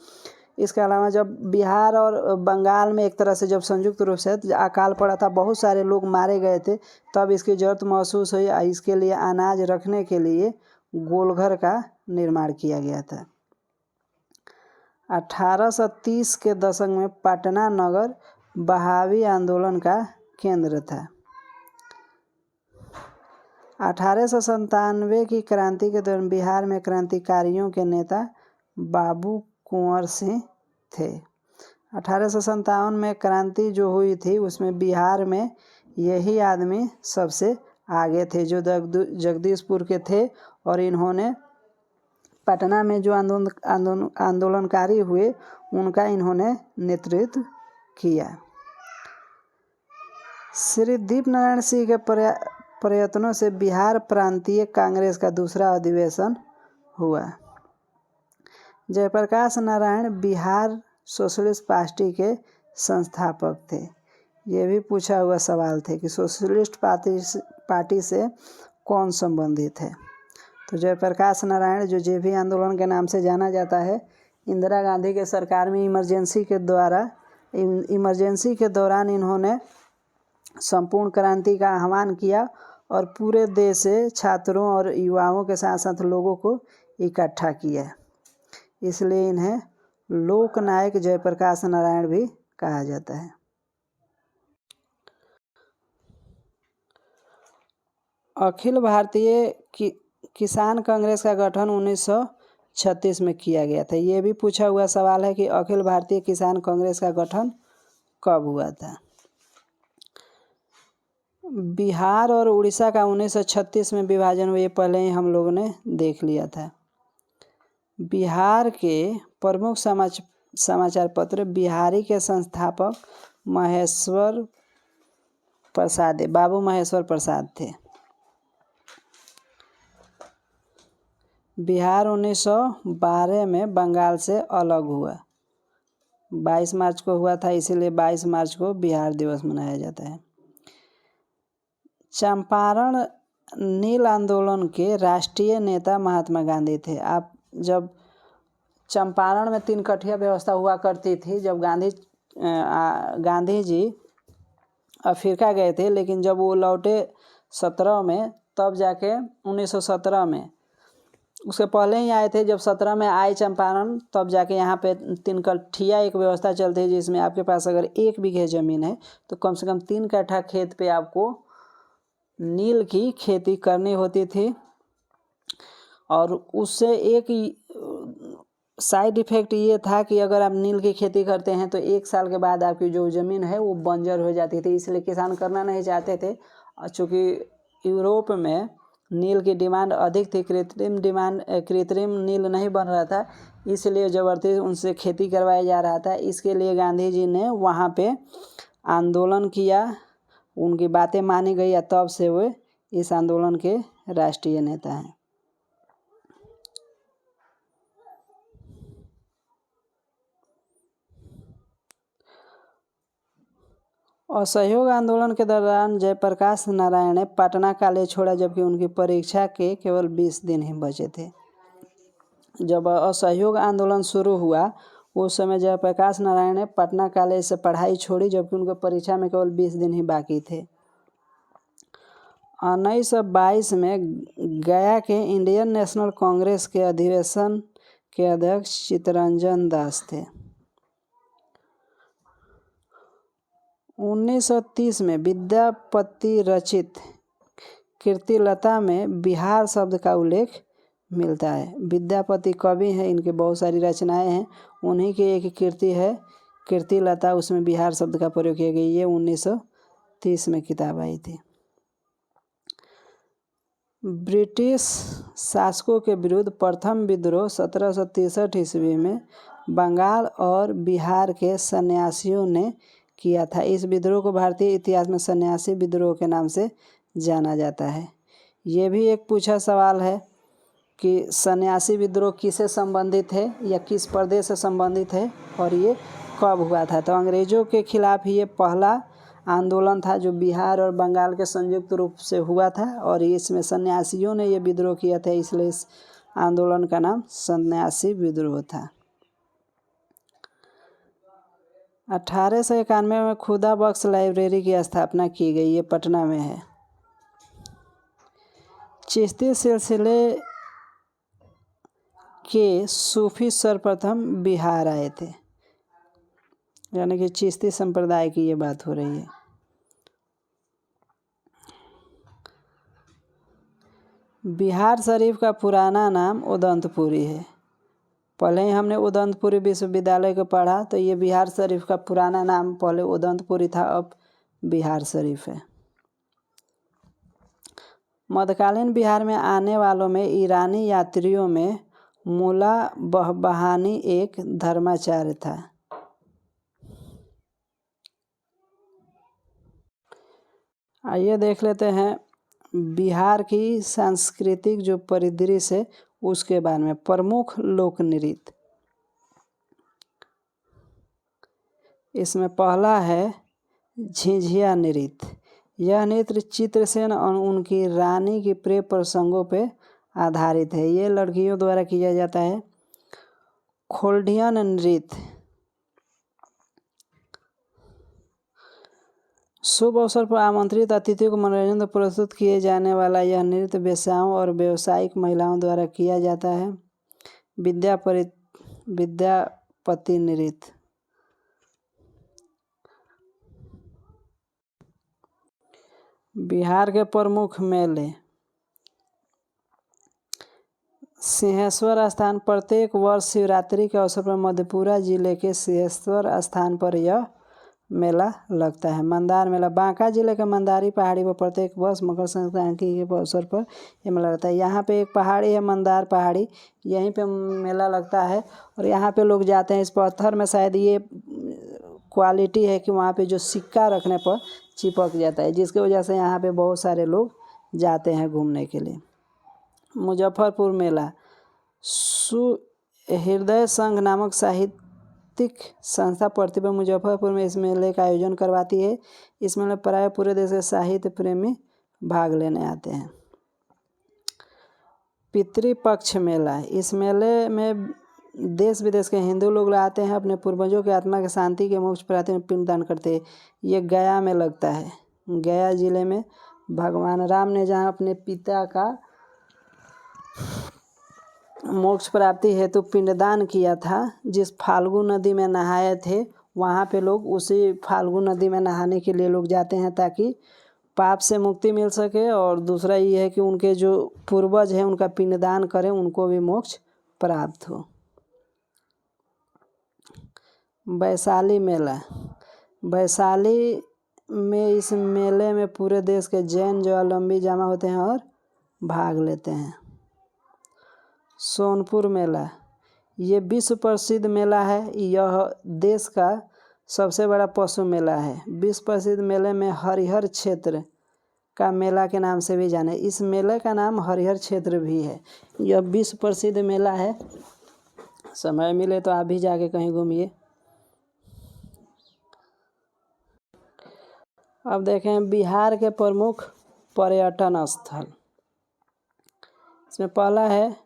इसके अलावा जब बिहार और बंगाल में एक तरह से जब संयुक्त रूप से अकाल पड़ा था, बहुत सारे लोग मारे गए थे, तब इसकी ज़रूरत महसूस हुई। इसके लिए अनाज रखने के लिए गोलघर का निर्माण किया गया था। 1830 के दशक में पटना नगर बहावी आंदोलन का केंद्र था। 1897 की क्रांति के दौरान बिहार में क्रांतिकारियों के नेता बाबू कुंवर सिंह थे। 1857 में क्रांति जो हुई थी उसमें बिहार में यही आदमी सबसे आगे थे, जो जगदीशपुर के थे, और इन्होंने पटना में जो आंदोलनकारी हुए उनका इन्होंने नेतृत्व किया। श्री दीपनारायण सिंह के प्रयत्नों से बिहार प्रांतीय कांग्रेस का दूसरा अधिवेशन हुआ। जयप्रकाश नारायण बिहार सोशलिस्ट पार्टी के संस्थापक थे। ये भी पूछा हुआ सवाल थे कि सोशलिस्ट पार्टी से कौन संबंधित है। तो जयप्रकाश नारायण जो जेपी आंदोलन के नाम से जाना जाता है, इंदिरा गांधी के सरकार में इमरजेंसी के दौरान इन्होंने संपूर्ण क्रांति का आह्वान किया और पूरे देश से छात्रों और युवाओं के साथ साथ लोगों को इकट्ठा किया। इसलिए इन्हें लोकनायक जयप्रकाश नारायण भी कहा जाता है। अखिल भारतीय किसान कांग्रेस का गठन 1936 में किया गया था। ये भी पूछा हुआ सवाल है कि अखिल भारतीय किसान कांग्रेस का गठन कब हुआ था। बिहार और उड़ीसा का 1936 में विभाजन हुआ, ये पहले ही हम लोगों ने देख लिया था। बिहार के प्रमुख समाचार पत्र बिहारी के संस्थापक बाबू महेश्वर प्रसाद थे। बिहार 1912 में बंगाल से अलग हुआ। 22 मार्च को हुआ था, इसीलिए 22 मार्च को बिहार दिवस मनाया जाता है। चंपारण नील आंदोलन के राष्ट्रीय नेता महात्मा गांधी थे। आप जब चंपारण में 3 कठिया व्यवस्था हुआ करती थी, जब गांधी जी अफ्रीका गए थे, लेकिन जब वो लौटे 17 में, तब जाके 1917 में, उसके पहले ही आए थे, जब 17 में आए चंपारण, तब जाके यहाँ पे 3 कठिया एक व्यवस्था चलती है, जिसमें आपके पास अगर 1 बीघे ज़मीन है तो कम से कम 3 कट्ठा खेत पे आपको नील की खेती करनी होती थी। और उससे एक साइड इफ़ेक्ट ये था कि अगर आप नील की खेती करते हैं तो 1 साल के बाद आपकी जो ज़मीन है वो बंजर हो जाती थी, इसलिए किसान करना नहीं चाहते थे। चूँकि यूरोप में नील की डिमांड अधिक थी, कृत्रिम नील नहीं बन रहा था, इसलिए ज़बरदस्ती उनसे खेती करवाया जा रहा था। इसके लिए गांधी जी ने वहाँ पे आंदोलन किया, उनकी बातें मानी गई, या तब से वो इस आंदोलन के राष्ट्रीय नेता हैं। असहयोग आंदोलन के दौरान जयप्रकाश नारायण ने पटना कॉलेज छोड़ा, जबकि उनकी परीक्षा के केवल 20 दिन ही बचे थे। जब असहयोग आंदोलन शुरू हुआ उस समय जयप्रकाश नारायण ने पटना कॉलेज से पढ़ाई छोड़ी, जबकि उनके परीक्षा में केवल 20 दिन ही बाकी थे। 1922 में गया के इंडियन नेशनल कांग्रेस के अधिवेशन के अध्यक्ष चित्तरंजन दास थे। 1930 में विद्यापति रचित कीर्तिलता में बिहार शब्द का उल्लेख मिलता है। विद्यापति कवि हैं, इनके बहुत सारी रचनाएं हैं, उन्हीं की एक कीर्ति है कीर्तिलता, उसमें बिहार शब्द का प्रयोग किया गया। ये 1930 में किताब आई थी। ब्रिटिश शासकों के विरुद्ध प्रथम विद्रोह 1763 ईस्वी में बंगाल और बिहार के सन्यासियों ने किया था। इस विद्रोह को भारतीय इतिहास में सन्यासी विद्रोह के नाम से जाना जाता है। ये भी एक पूछा सवाल है कि सन्यासी विद्रोह किससे संबंधित है या किस प्रदेश से संबंधित है और ये कब हुआ था। तो अंग्रेज़ों के खिलाफ ये पहला आंदोलन था जो बिहार और बंगाल के संयुक्त रूप से हुआ था, और इसमें सन्यासियों ने ये विद्रोह किया था, इसलिए इस आंदोलन का नाम सन्यासी विद्रोह था। 1891 में खुदा बख्श लाइब्रेरी की स्थापना की गई, ये पटना में है। चिश्ती सिलसिले के सूफी सर्वप्रथम बिहार आए थे, यानी कि चिश्ती संप्रदाय की ये बात हो रही है। बिहार शरीफ का पुराना नाम उदंतपुरी है। पहले ही हमने उदंतपुरी विश्वविद्यालय को पढ़ा, तो ये बिहार शरीफ का पुराना नाम पहले उदंतपुरी था, अब बिहार शरीफ है। मध्यकालीन बिहार में आने वालों में ईरानी यात्रियों में मुला बहबहानी एक धर्माचार्य था। आइए देख लेते हैं बिहार की सांस्कृतिक जो परिदृश्य है उसके बारे में। प्रमुख लोक नृत्य, इसमें पहला है झिझिया नृत्य। यह नृत्य चित्रसेन और उनकी रानी के प्रेम प्रसंगों पे आधारित है। ये लड़कियों द्वारा किया जाता है। खोल्डियन नृत्य, शुभ अवसर पर आमंत्रित अतिथियों को मनोरंजन प्रस्तुत किए जाने वाला यह नृत्य वेश्याओं और व्यावसायिक महिलाओं द्वारा किया जाता है। विद्यापति नृत्य, बिहार के प्रमुख मेले, सिंहेश्वर स्थान। प्रत्येक वर्ष शिवरात्रि के अवसर पर मधेपुरा जिले के सिंहेश्वर स्थान पर यह मेला लगता है। मंदार मेला, बांका जिले के मंदारी पहाड़ी पर प्रत्येक वर्ष मकर संक्रांति के अवसर पर यह मेला लगता है। यहाँ पे एक पहाड़ी है मंदार पहाड़ी, यहीं पे मेला लगता है और यहाँ पे लोग जाते हैं। इस पत्थर में शायद ये क्वालिटी है कि वहाँ पे जो सिक्का रखने पर चिपक जाता है, जिसकी वजह से यहाँ पे बहुत सारे लोग जाते हैं घूमने के लिए। मुजफ्फरपुर मेला, सुहृदय संघ नामक साहित्यिक संस्था प्रतिभा मुजफ्फरपुर में इस मेले का आयोजन करवाती है। इस मेले में प्राय पूरे देश के साहित्य प्रेमी भाग लेने आते हैं। पितृपक्ष मेला, इस मेले में देश विदेश के हिंदू लोग आते हैं, अपने पूर्वजों की आत्मा की शांति के मोक्ष प्राप्ति में पिंडदान करते हैं। ये गया में लगता है। गया जिले में भगवान राम ने जहाँ अपने पिता का मोक्ष प्राप्ति हेतु पिंडदान किया था, जिस फाल्गु नदी में नहाए थे, वहाँ पे लोग उसी फाल्गु नदी में नहाने के लिए लोग जाते हैं ताकि पाप से मुक्ति मिल सके। और दूसरा ये है कि उनके जो पूर्वज हैं उनका पिंडदान करें, उनको भी मोक्ष प्राप्त हो। वैशाली मेला, वैशाली में इस मेले में पूरे देश के जैन ज्वालामुखी जमा होते हैं और भाग लेते हैं। सोनपुर मेला, ये विश्व प्रसिद्ध मेला है। यह देश का सबसे बड़ा पशु मेला है। विश्व प्रसिद्ध मेले में हरिहर क्षेत्र का मेला के नाम से भी जाने। इस मेले का नाम हरिहर क्षेत्र भी है। यह विश्व प्रसिद्ध मेला है। समय मिले तो आप भी जाके कहीं घूमिए। अब देखें बिहार के प्रमुख पर्यटन स्थल। इसमें पहला है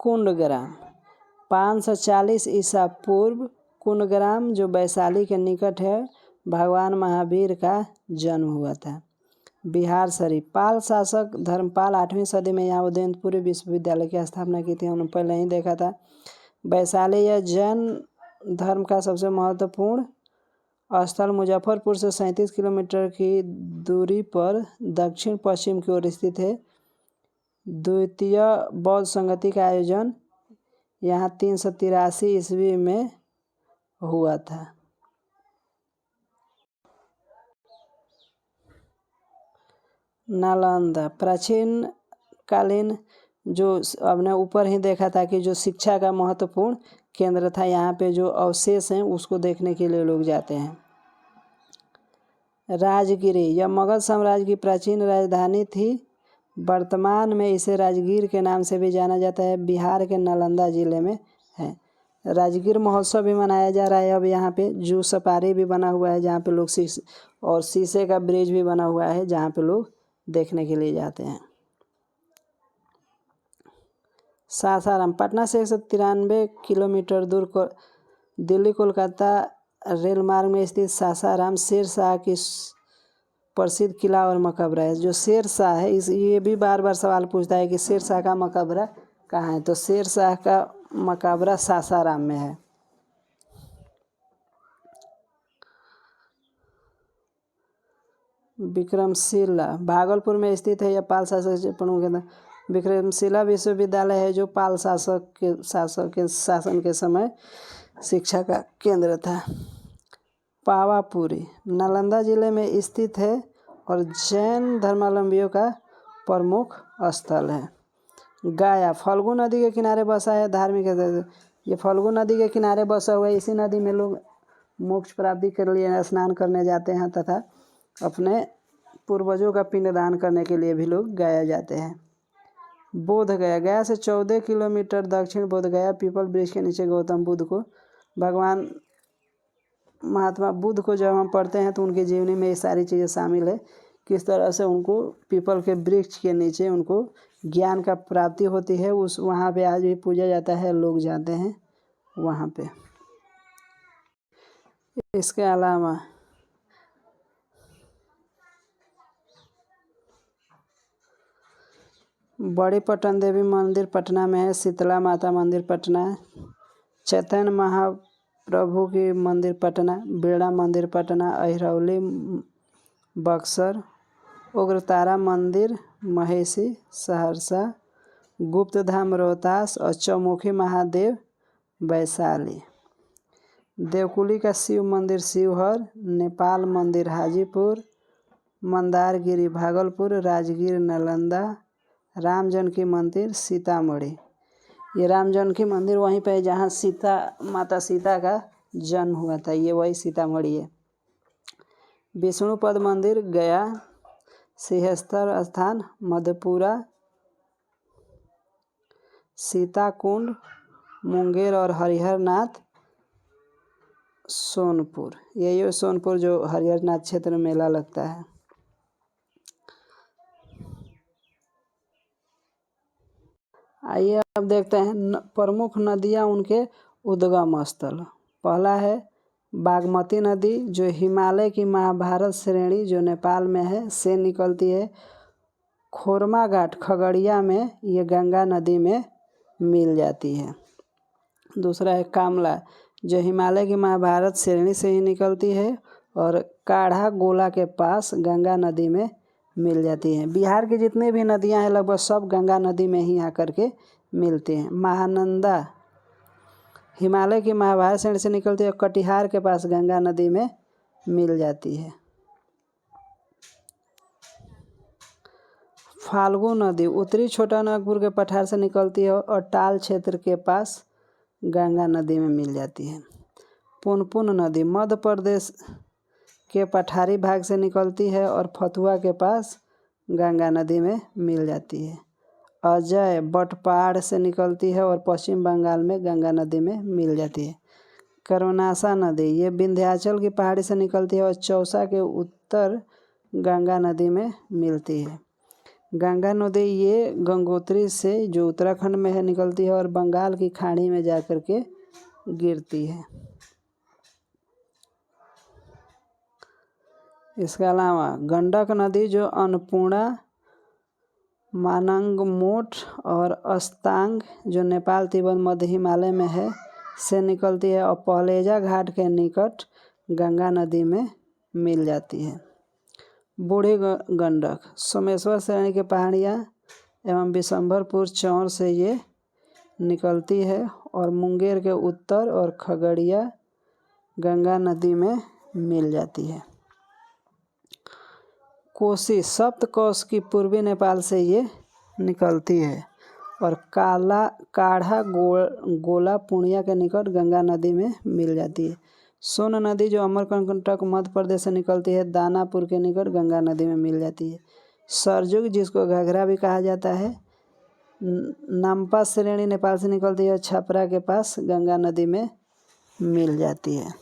कुंडग्राम। 540 ईसा पूर्व कुंडग्राम जो वैशाली के निकट है, भगवान महावीर का जन्म हुआ था। बिहार शरीफ, पाल शासक धर्मपाल 8वीं सदी में यहाँ उदयपुरी विश्वविद्यालय की स्थापना की थी, हमने पहले ही देखा था। वैशाली यह जैन धर्म का सबसे महत्वपूर्ण स्थल मुजफ्फरपुर से 37 किलोमीटर की दूरी पर दक्षिण पश्चिम की ओर स्थित है। द्वितीय बौद्ध संगति का आयोजन यहाँ 383 ईस्वी में हुआ था। नालंदा, प्राचीन कालीन जो हमने ऊपर ही देखा था कि जो शिक्षा का महत्वपूर्ण केंद्र था, यहाँ पे जो अवशेष हैं उसको देखने के लिए लोग जाते हैं। राजगिरी, यह मगध साम्राज्य की प्राचीन राजधानी थी। वर्तमान में इसे राजगीर के नाम से भी जाना जाता है। बिहार के नालंदा जिले में है। राजगीर महोत्सव भी मनाया जा रहा है। अब यहाँ पे जू सफारी भी बना हुआ है, जहाँ पे लोग शीशे का ब्रिज भी बना हुआ है, जहाँ पे लोग देखने के लिए जाते हैं। सासाराम, पटना से 193 किलोमीटर दूर को दिल्ली कोलकाता रेल मार्ग में स्थित सासाराम शेर शाह की प्रसिद्ध किला और मकबरा है। जो शेर शाह है, ये भी बार बार सवाल पूछता है कि शेर शाह का मकबरा कहाँ है, तो शेर शाह का मकबरा सासाराम में है। विक्रमशिला भागलपुर में स्थित है। यह पाल शासक से प्रमुख विक्रमशिला विश्वविद्यालय है, जो पाल शासक के शासन के समय शिक्षा का केंद्र था। पावापुरी नालंदा जिले में स्थित है और जैन धर्मावलंबियों का प्रमुख स्थल है। गया फल्गु नदी के किनारे बसा है। धार्मिक ये फल्गु नदी के किनारे बसा हुआ है। इसी नदी में लोग मोक्ष प्राप्ति के लिए स्नान करने जाते हैं तथा अपने पूर्वजों का पिंडदान करने के लिए भी लोग गया जाते हैं। बोध गया, गया से 14 किलोमीटर दक्षिण बोध गया। पीपल वृक्ष के नीचे गौतम बुद्ध को, भगवान महात्मा बुद्ध को जब हम पढ़ते हैं तो उनकी जीवनी में ये सारी चीज़ें शामिल है। किस तरह से उनको पीपल के वृक्ष के नीचे उनको ज्ञान का प्राप्ति होती है। उस वहाँ पे आज भी पूजा जाता है, लोग जाते हैं वहाँ पे। इसके अलावा बड़ी पटन देवी मंदिर पटना में है। शीतला माता मंदिर पटना, चैतन्य महाप्रभु की मंदिर पटना, बिरला मंदिर पटना, अहिरौली बक्सर, उग्रतारा मंदिर महेशी सहरसा, गुप्तधाम रोहतास और चौमुखी महादेव वैशाली। देवकुली का शिव मंदिर शिवहर, नेपाल मंदिर हाजीपुर, मंदारगिरी भागलपुर, राजगीर नालंदा, राम जानकी मंदिर सीतामढ़ी। ये राम जानकी मंदिर वहीं पे है जहाँ माता सीता का जन्म हुआ था, ये वही सीतामढ़ी है। विष्णुपद मंदिर गया, सिंहेश्वर स्थान मधेपुरा, सीताकुंड मुंगेर और हरिहरनाथ सोनपुर। यही सोनपुर जो हरिहरनाथ क्षेत्र में मेला लगता है। आइए अब देखते हैं प्रमुख नदियाँ, उनके उद्गम स्थल। पहला है बागमती नदी जो हिमालय की महाभारत श्रेणी जो नेपाल में है से निकलती है। खोरमा घाट खगड़िया में ये गंगा नदी में मिल जाती है। दूसरा है कामला जो हिमालय की महाभारत श्रेणी से ही निकलती है और काढ़ा गोला के पास गंगा नदी में मिल जाती हैं। बिहार की जितनी भी नदियां हैं लगभग सब गंगा नदी में ही आकर के मिलती हैं। महानंदा हिमालय की महाभारत श्रेणी से निकलती है, कटिहार के पास गंगा नदी में मिल जाती है। फाल्गु नदी उत्तरी छोटा नागपुर के पठार से निकलती है और टाल क्षेत्र के पास गंगा नदी में मिल जाती है। पुनपुन नदी मध्य प्रदेश के पठारी भाग से निकलती है और फतुआ के पास गंगा नदी में मिल जाती है। अजय बटपहाड़ से निकलती है और पश्चिम बंगाल में गंगा नदी में मिल जाती है। कर्मनाशा नदी ये विंध्याचल की पहाड़ी से निकलती है और चौसा के उत्तर गंगा नदी में मिलती है। गंगा नदी ये गंगोत्री से जो उत्तराखंड में है निकलती है और बंगाल की खाड़ी में जाकर के गिरती है। इसके अलावा गंडक नदी जो अन्नपूर्णा मानंगमोट और अस्तांग जो नेपाल तिब्बत मध्य हिमालय में है से निकलती है और पहलेजा घाट के निकट गंगा नदी में मिल जाती है। बूढ़ी गंडक सोमेश्वर श्रेणी के पहाड़ियाँ एवं बिशंभरपुर चौर से ये निकलती है और मुंगेर के उत्तर और खगड़िया गंगा नदी में मिल जाती है। कोसी सप्तकोश की पूर्वी नेपाल से ये निकलती है और काढ़ा गोला पूर्णिया के निकट गंगा नदी में मिल जाती है। सोन नदी जो अमरकंटक मध्य प्रदेश से निकलती है दानापुर के निकट गंगा नदी में मिल जाती है। सरजुग जिसको घाघरा भी कहा जाता है नाम्पा श्रेणी नेपाल से निकलती है और छपरा के पास गंगा नदी में मिल जाती है।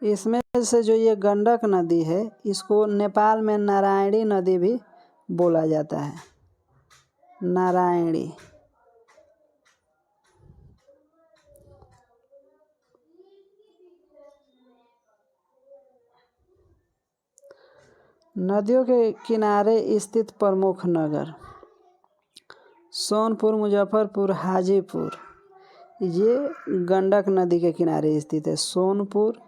इसमें से जो ये गंडक नदी है इसको नेपाल में नारायणी नदी भी बोला जाता है। नारायणी नदियों के किनारे स्थित प्रमुख नगर सोनपुर मुजफ्फरपुर हाजीपुर ये गंडक नदी के किनारे स्थित है। सोनपुर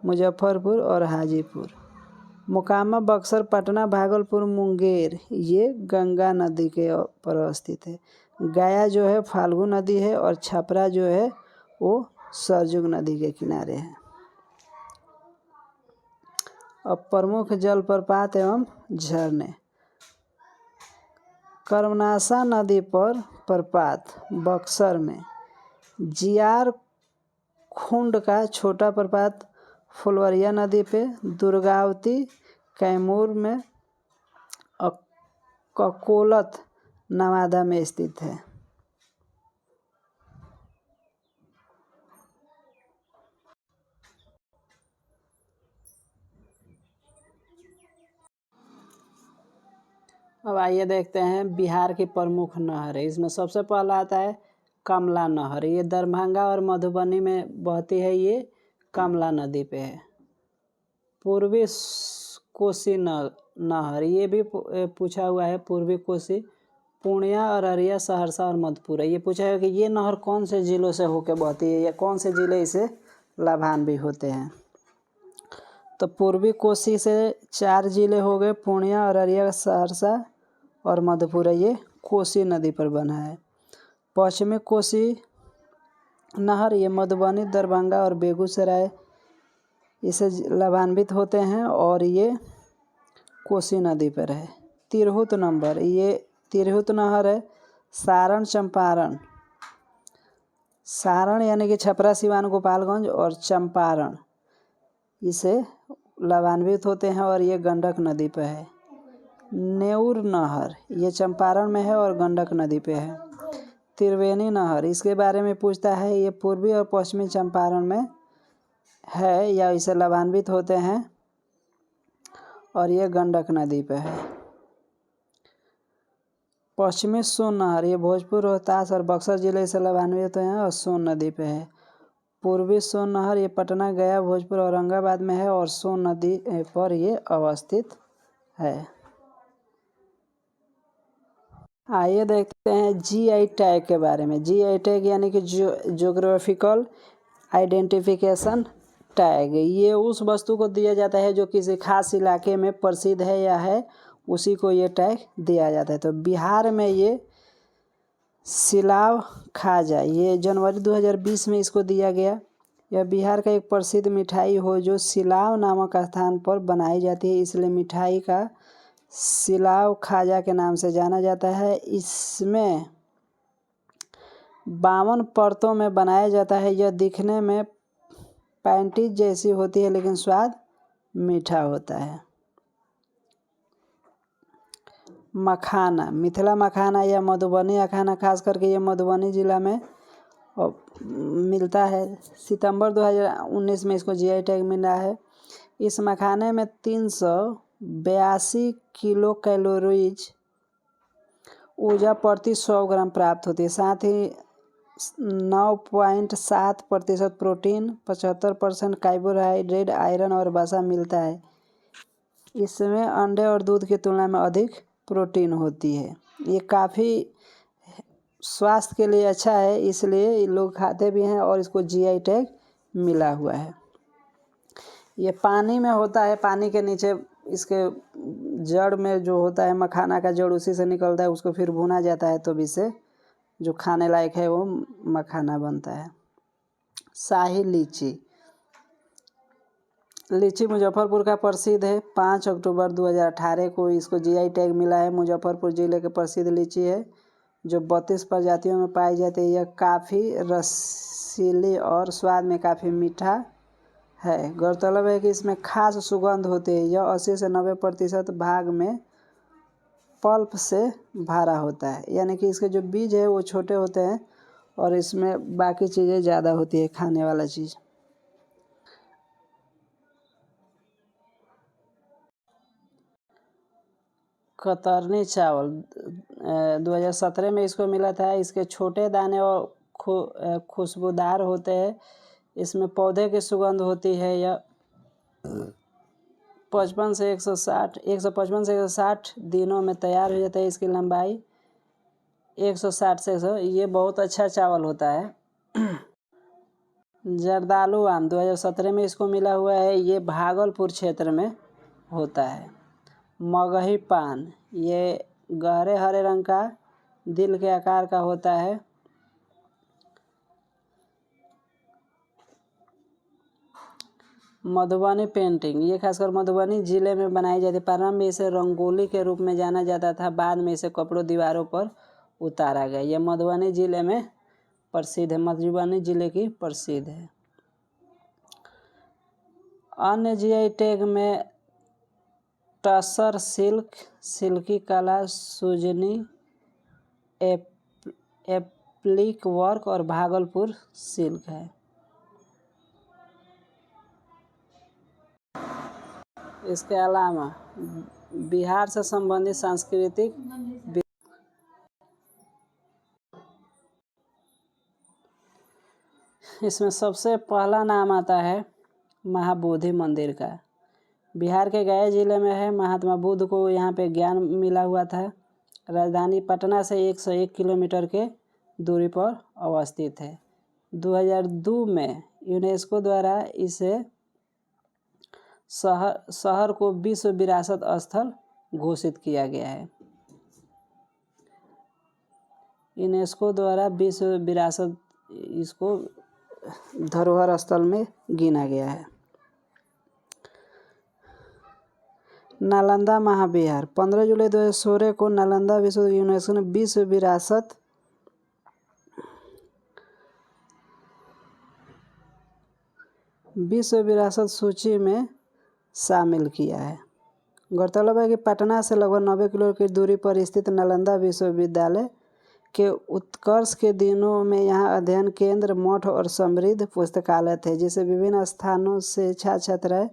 मुजफ्फरपुर और हाजीपुर। मोकामा बक्सर पटना भागलपुर मुंगेर ये गंगा नदी के पर स्थित है। गया जो है फाल्गु नदी है और छपरा जो है वो सरजुग नदी के किनारे है। अब प्रमुख जलप्रपात एवं झरने कर्मनाशा नदी पर प्रपात बक्सर में, जियार खुंड का छोटा प्रपात फुलवरिया नदी पे, दुर्गावती कैमूर में, ककोलत नवादा में स्थित है। अब आइए देखते हैं बिहार की प्रमुख नहर है। इसमें सबसे पहला आता है कमला नहर। ये दरभंगा और मधुबनी में बहती है। ये कमला नदी पे है। पूर्वी कोसी नहर, ये भी पूछा हुआ है। पूर्वी कोसी पूर्णिया, अररिया, सहरसा और मधुपुर है। ये पूछा है कि ये नहर कौन से जिलों से होकर बहती है या कौन से जिले इसे लाभान्वित होते हैं। तो पूर्वी कोसी से 4 जिले हो गए, पूर्णिया, अररिया, सहरसा और मधुपुर। ये कोसी नदी पर बना है। पश्चिमी कोसी नहर ये मधुबनी, दरभंगा और बेगूसराय इसे लाभान्वित होते हैं और ये कोसी नदी पर है। तिरहुत नंबर, ये तिरहुत नहर है सारण, चंपारण, सारण यानी कि छपरा, सिवान, गोपालगंज और चंपारण इसे लाभान्वित होते हैं और ये गंडक नदी पर है। नेउर नहर ये चंपारण में है और गंडक नदी पे है। त्रिवेणी नहर, इसके बारे में पूछता है। ये पूर्वी और पश्चिमी चंपारण में है या इसे लाभान्वित होते हैं और ये गंडक नदी पे है। पश्चिमी सोन नहर ये भोजपुर, रोहतास और बक्सर जिले से लाभान्वित होते हैं और सोन नदी पे है। पूर्वी सोन नहर ये पटना, गया, भोजपुर, औरंगाबाद में है और सोन नदी पर ये अवस्थित है। आइए देखते हैं जीआई टैग के बारे में। जीआई टैग यानी कि ज्योग्राफिकल आइडेंटिफिकेशन टैग। ये उस वस्तु को दिया जाता है जो किसी खास इलाके में प्रसिद्ध है या है, उसी को ये टैग दिया जाता है। तो बिहार में ये सिलाव खाजा, ये जनवरी 2020 में इसको दिया गया। यह बिहार का एक प्रसिद्ध मिठाई हो जो सिलाव नामक स्थान पर बनाई जाती है, इसलिए मिठाई का सिलाव खाजा के नाम से जाना जाता है। इसमें 52 परतों में बनाया जाता है। यह दिखने में पैंटीज जैसी होती है लेकिन स्वाद मीठा होता है। मखाना, मिथिला मखाना या मधुबनी मखाना, खास करके ये मधुबनी जिला में मिलता है। सितंबर 2019 में इसको जीआई टैग मिला है। इस मखाने में 382 किलो कैलोरीज ऊर्जा प्रति 100 ग्राम प्राप्त होती है। साथ ही 9.7% प्रोटीन, 75% कार्बोहाइड्रेट, आयरन और वसा मिलता है। इसमें अंडे और दूध की तुलना में अधिक प्रोटीन होती है। ये काफ़ी स्वास्थ्य के लिए अच्छा है, इसलिए लोग खाते भी हैं और इसको जीआई टैग मिला हुआ है। ये पानी में होता है, पानी के नीचे इसके जड़ में जो होता है मखाना का जड़, उसी से निकलता है, उसको फिर भुना जाता है तो इससे जो खाने लायक है वो मखाना बनता है। शाही लीची, लीची मुजफ्फरपुर का प्रसिद्ध है। 5 अक्टूबर 2018 को इसको जीआई टैग मिला है। मुजफ्फरपुर जिले के प्रसिद्ध लीची है जो 32 प्रजातियों में पाई जाती है। यह काफ़ी रसीली और स्वाद में काफ़ी मीठा है। गौरतलब है कि इसमें खास सुगंध होती है। यह 80 से 90% भाग में पल्प से भरा होता है, यानी कि इसके जो बीज है वो छोटे होते हैं और इसमें बाकी चीज़ें ज़्यादा होती है, खाने वाला चीज़। कतरनी चावल 2017 में इसको मिला था। इसके छोटे दाने और खुशबूदार होते हैं। इसमें पौधे की सुगंध होती है। यह 155 से 160 दिनों में तैयार हो जाता है। इसकी लंबाई 160 से 100, ये बहुत अच्छा चावल होता है। जर्दालू आम 2017 में इसको मिला हुआ है। ये भागलपुर क्षेत्र में होता है। मगही पान, ये गहरे हरे रंग का दिल के आकार का होता है। मधुबनी पेंटिंग, ये खासकर मधुबनी जिले में बनाई जाती है। प्रारंभ में इसे रंगोली के रूप में जाना जाता था, बाद में इसे कपड़ों दीवारों पर उतारा गया। यह मधुबनी जिले में प्रसिद्ध है, मधुबनी जिले की प्रसिद्ध है। अन्य जीआई टैग में टसर सिल्क, सिल्की कला, सुजनी, एप्लिक वर्क और भागलपुर सिल्क है। इसके अलावा बिहार से संबंधित सांस्कृतिक, इसमें सबसे पहला नाम आता है महाबोधि मंदिर का। बिहार के गया जिले में है। महात्मा बुद्ध को यहाँ पे ज्ञान मिला हुआ था। राजधानी पटना से 101 किलोमीटर के दूरी पर अवस्थित है। 2002 में यूनेस्को द्वारा इसे शहर को विश्व विरासत स्थल घोषित किया गया है। यूनेस्को द्वारा विश्व विरासत इसको धरोहर स्थल में गिना गया है। नालंदा महाविहार 15 जुलाई 2016 को नालंदा विश्व यूनेस्को ने विश्व विरासत सूची में शामिल किया है। गौरतलब है कि पटना से लगभग 90 किलोमीटर की दूरी पर स्थित नालंदा विश्वविद्यालय के उत्कर्ष के दिनों में यहाँ अध्ययन केंद्र, मठ और समृद्ध पुस्तकालय थे, जिसे विभिन्न स्थानों से छात्र छात्राएं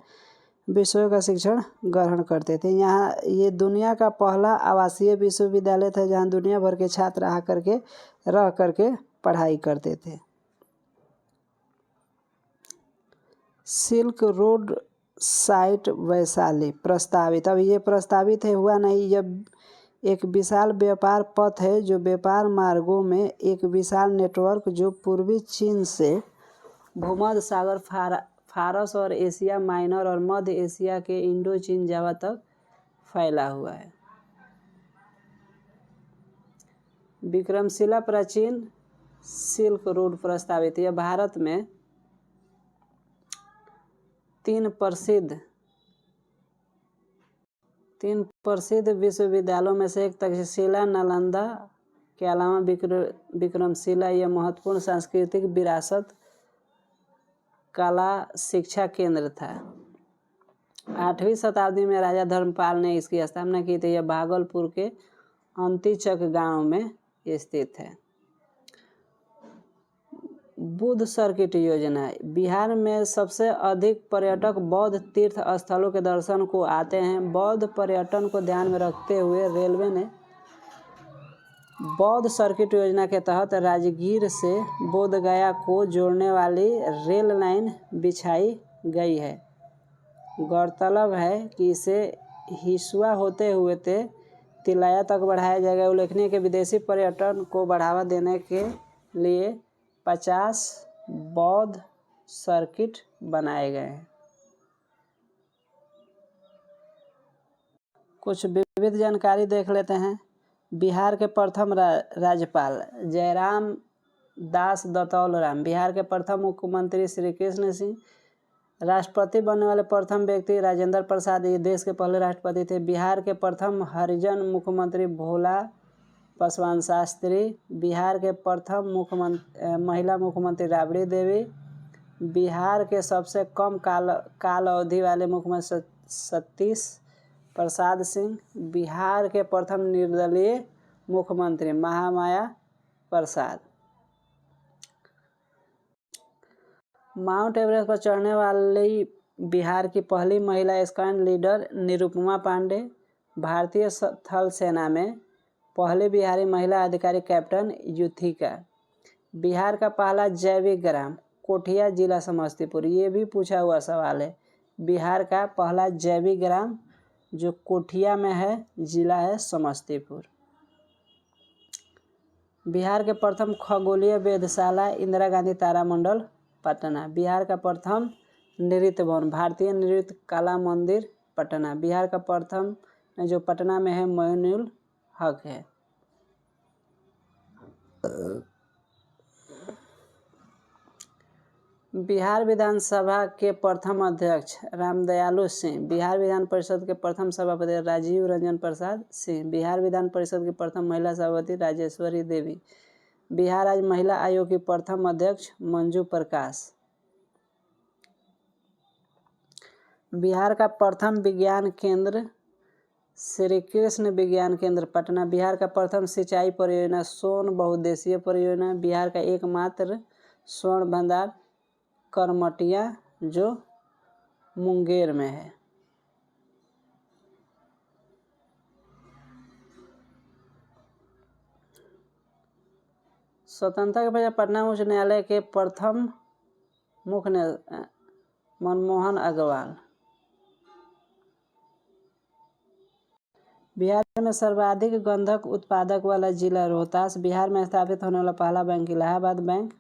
विषयों का शिक्षण ग्रहण करते थे। यहाँ ये दुनिया का पहला आवासीय विश्वविद्यालय था जहाँ दुनिया भर के छात्र रह करके पढ़ाई करते थे। सिल्क रोड साइट वैशाली प्रस्तावित, अब ये प्रस्तावित है, हुआ नहीं। यह एक विशाल व्यापार पथ है जो व्यापार मार्गों में एक विशाल नेटवर्क जो पूर्वी चीन से भूमध्य सागर, फारस और एशिया माइनर और मध्य एशिया के इंडो चीन जावा तक फैला हुआ है। विक्रमशिला प्राचीन सिल्क रोड प्रस्तावित, यह भारत में तीन प्रसिद्ध विश्वविद्यालयों में से एक तक्षशिला नालंदा के अलावा विक्रमशिला यह महत्वपूर्ण सांस्कृतिक विरासत, कला, शिक्षा केंद्र था। 8वीं शताब्दी में राजा धर्मपाल ने इसकी स्थापना की थी। यह भागलपुर के अंतिचक गांव में स्थित है। बुद्ध सर्किट योजना, बिहार में सबसे अधिक पर्यटक बौद्ध तीर्थ स्थलों के दर्शन को आते हैं। बौद्ध पर्यटन को ध्यान में रखते हुए रेलवे ने बौद्ध सर्किट योजना के तहत राजगीर से बोधगया को जोड़ने वाली रेल लाइन बिछाई गई है। गौरतलब है कि इसे हिसुआ होते हुए तिलैया तक बढ़ाया जाएगा। उल्लेखनीय कि विदेशी पर्यटन को बढ़ावा देने के लिए 50 बौद्ध सर्किट बनाए गए हैं। कुछ विविध जानकारी देख लेते हैं। बिहार के प्रथम राज्यपाल जयराम दास दतौलराम, बिहार के प्रथम मुख्यमंत्री श्री कृष्ण सिंह, राष्ट्रपति बनने वाले प्रथम व्यक्ति राजेंद्र प्रसाद, ये देश के पहले राष्ट्रपति थे। बिहार के प्रथम हरिजन मुख्यमंत्री भोला पासवान शास्त्री, बिहार के प्रथम महिला मुख्यमंत्री राबड़ी देवी, बिहार के सबसे कम काल अवधि वाले मुख्यमंत्री सतीश प्रसाद सिंह, बिहार के प्रथम निर्दलीय मुख्यमंत्री महामाया प्रसाद। माउंट एवरेस्ट पर चढ़ने वाली बिहार की पहली महिला स्क्वाड लीडर निरुपमा पांडे, भारतीय थल सेना में पहली बिहारी महिला अधिकारी कैप्टन युथिका, बिहार का पहला जैविक ग्राम कोठिया, जिला समस्तीपुर, ये भी पूछा हुआ सवाल है। बिहार का पहला जैविक ग्राम जो कोठिया में है, जिला है समस्तीपुर। बिहार के प्रथम खगोलीय वेधशाला इंदिरा गांधी तारामंडल पटना, बिहार का प्रथम नृत्य भवन भारतीय नृत्य कला मंदिर पटना, बिहार का प्रथम जो पटना में है मोइनुल हक है। बिहार विधानसभा के प्रथम अध्यक्ष रामदयालु सिंह। बिहार विधान परिषद के प्रथम सभापति राजीव रंजन प्रसाद सिंह। बिहार विधान परिषद की प्रथम महिला सभापति राजेश्वरी देवी। बिहार राज्य महिला आयोग की प्रथम अध्यक्ष मंजू प्रकाश। बिहार का प्रथम विज्ञान केंद्र श्री कृष्ण विज्ञान केंद्र पटना। बिहार का प्रथम सिंचाई परियोजना सोन बहुउद्देशीय परियोजना। बिहार का एकमात्र स्वर्ण भंडार करमटिया जो मुंगेर में है। स्वतंत्रता के पश्चात पटना उच्च न्यायालय के प्रथम मुख्य न्यायाधीश मनमोहन अग्रवाल। बिहार में सर्वाधिक गंधक उत्पादक वाला जिला रोहतास। बिहार में स्थापित होने वाला पहला बैंक इलाहाबाद बैंक।